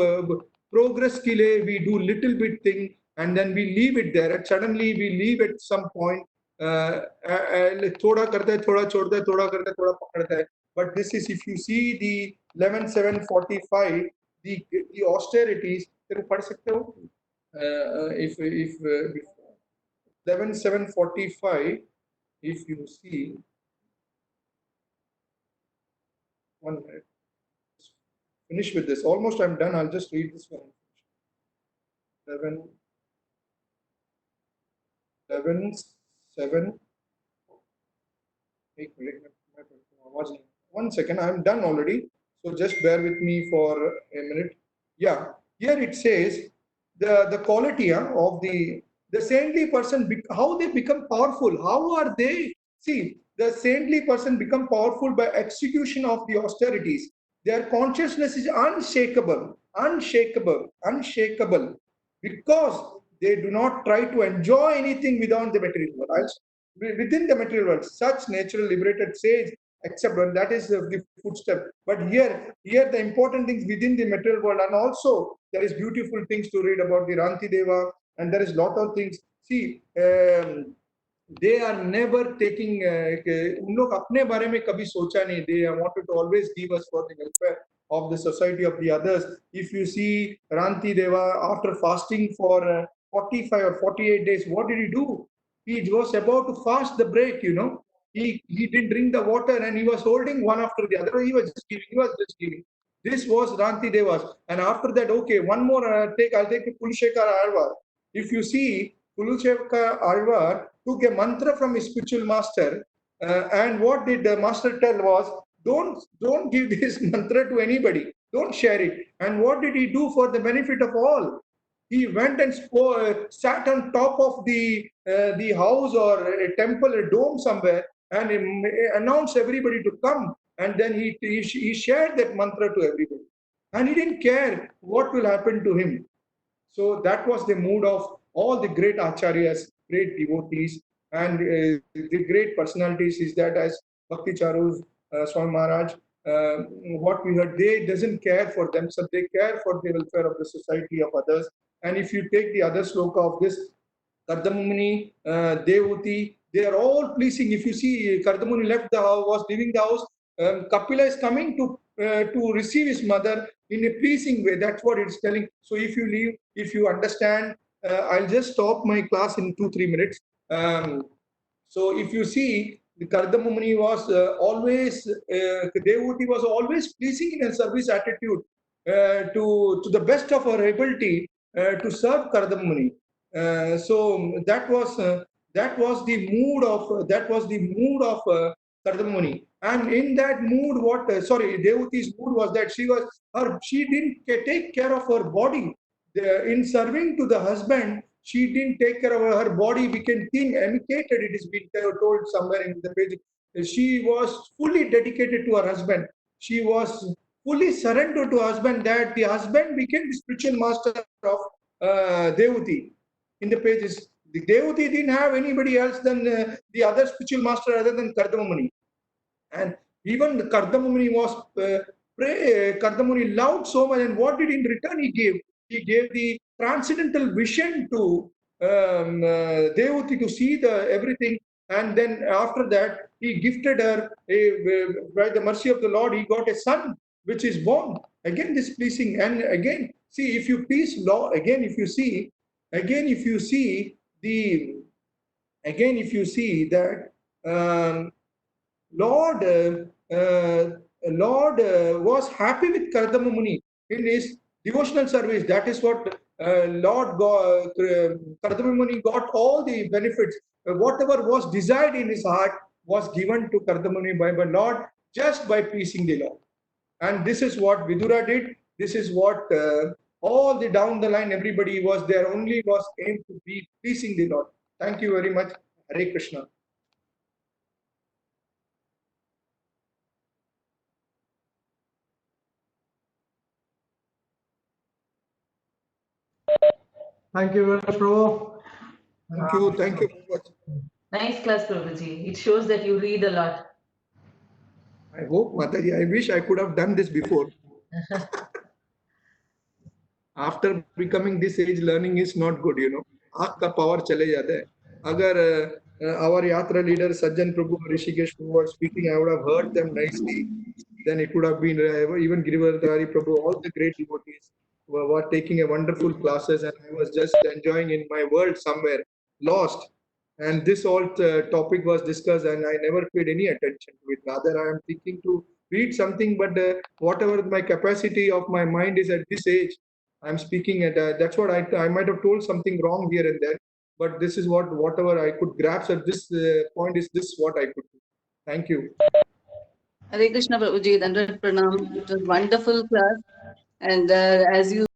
progress ke liye we do little bit thing, and then we leave it there, and suddenly we leave at some point. थोड़ा करता है, थोड़ा छोड़ता है, थोड़ा करता है, थोड़ा पकड़ता है. But this is, if you see the 11.7.45, the austerities, तेरे पढ़ सकते हो? If 11.7.45, if you see, 1 minute, finish with this. Almost I'm done. I'll just read this one. 11.7. 1 second, I'm done already. So just bear with me for a minute. Yeah, here it says the quality of the saintly person, how they become powerful. How are they? See, the saintly person become powerful by execution of the austerities. Their consciousness is unshakable, unshakable, unshakable, because they do not try to enjoy anything without the material world. Within the material world, such natural liberated sage except when that is the footstep. But here the important things within the material world, and also there is beautiful things to read about the Ranti Deva, and there is lot of things. See, they are never taking उन लोग अपने बारे में कभी सोचा नहीं. They wanted to always give us for the welfare of the society of the others. If you see Ranti Deva, after fasting for 45 or 48 days, what did he do? He was about to fast the break, you know. He didn't drink the water, and he was holding one after the other. He was just giving. This was Ranti Devas. And after that, okay, one more I'll take the Kulshekar Alvar. If you see, Kulshekar Alvar took a mantra from his spiritual master, and what did the master tell was, don't give this mantra to anybody, don't share it. And what did he do for the benefit of all? He went and sat on top of the house or a temple, a dome somewhere, and announced everybody to come. And then he shared that mantra to everybody, and he didn't care what will happen to him. So that was the mood of all the great acharyas, great devotees, and the great personalities. Is that as Bhakti Charu Swami Maharaj, what we heard, they doesn't care for themselves, they care for the welfare of the society of others. And if you take the other sloka of this, Kardamuni, Devuti, they are all pleasing. If you see, Kardamuni left the house, was leaving the house, Kapila is coming to receive his mother in a pleasing way. That's what it's telling. So if you leave, if you understand, I'll just stop my class in 2-3 minutes. So if you see, the Kardamuni was always, Devuti was always pleasing in a service attitude to the best of her ability to serve Kardamuni. So that was the mood of Kardamuni. And in that mood, Devuti's mood was that she didn't take care of her body. In serving to the husband, she didn't take care of her body, became thin, emaciated. It is been told somewhere in the page. She was fully dedicated to her husband. She was fully surrendered to her husband, that the husband became the spiritual master of Devuti. In the pages, the Devuti didn't have anybody else than the other spiritual master other than Kardamuni. And even Kardamuni was Kardamuni loved so much, and what did in return he gave? He gave the transcendental vision to Devuti to see the everything, and then after that he gifted her by the mercy of the Lord. He got a son which is born. Again, this pleasing, and again, see if you please law. Again, if you see that. Lord was happy with Kardamuni in his devotional service. That is what Kardamuni got all the benefits. Whatever was desired in his heart was given to Kardamuni by Lord just by pleasing the Lord. And this is what Vidura did. This is what all the down the line everybody was there. Only was aimed to be pleasing the Lord. Thank you very much. Hare Krishna. Thank you very much, Prabhu. Thank you very much. Nice class, Prabhuji. It shows that you read a lot. I hope, Mataji, I wish I could have done this before. After becoming this age, learning is not good, you know. आँख का power चले जाता है. अगर our yatra leader Sajjan Prabhu Rishikesh who were speaking, I would have heard them nicely. Then it would have been even Giridhari Prabhu, all the great devotees were taking a wonderful classes, and I was just enjoying in my world somewhere, lost. And this all topic was discussed, and I never paid any attention to it. Rather, I am thinking to read something, but whatever my capacity of my mind is at this age, I'm speaking at. That's what I might have told something wrong here and there, but this is whatever I could grasp at this point is this what I could do. Thank you. Hare Krishna, Prabhuji. 100 pranam. It was wonderful class, and as you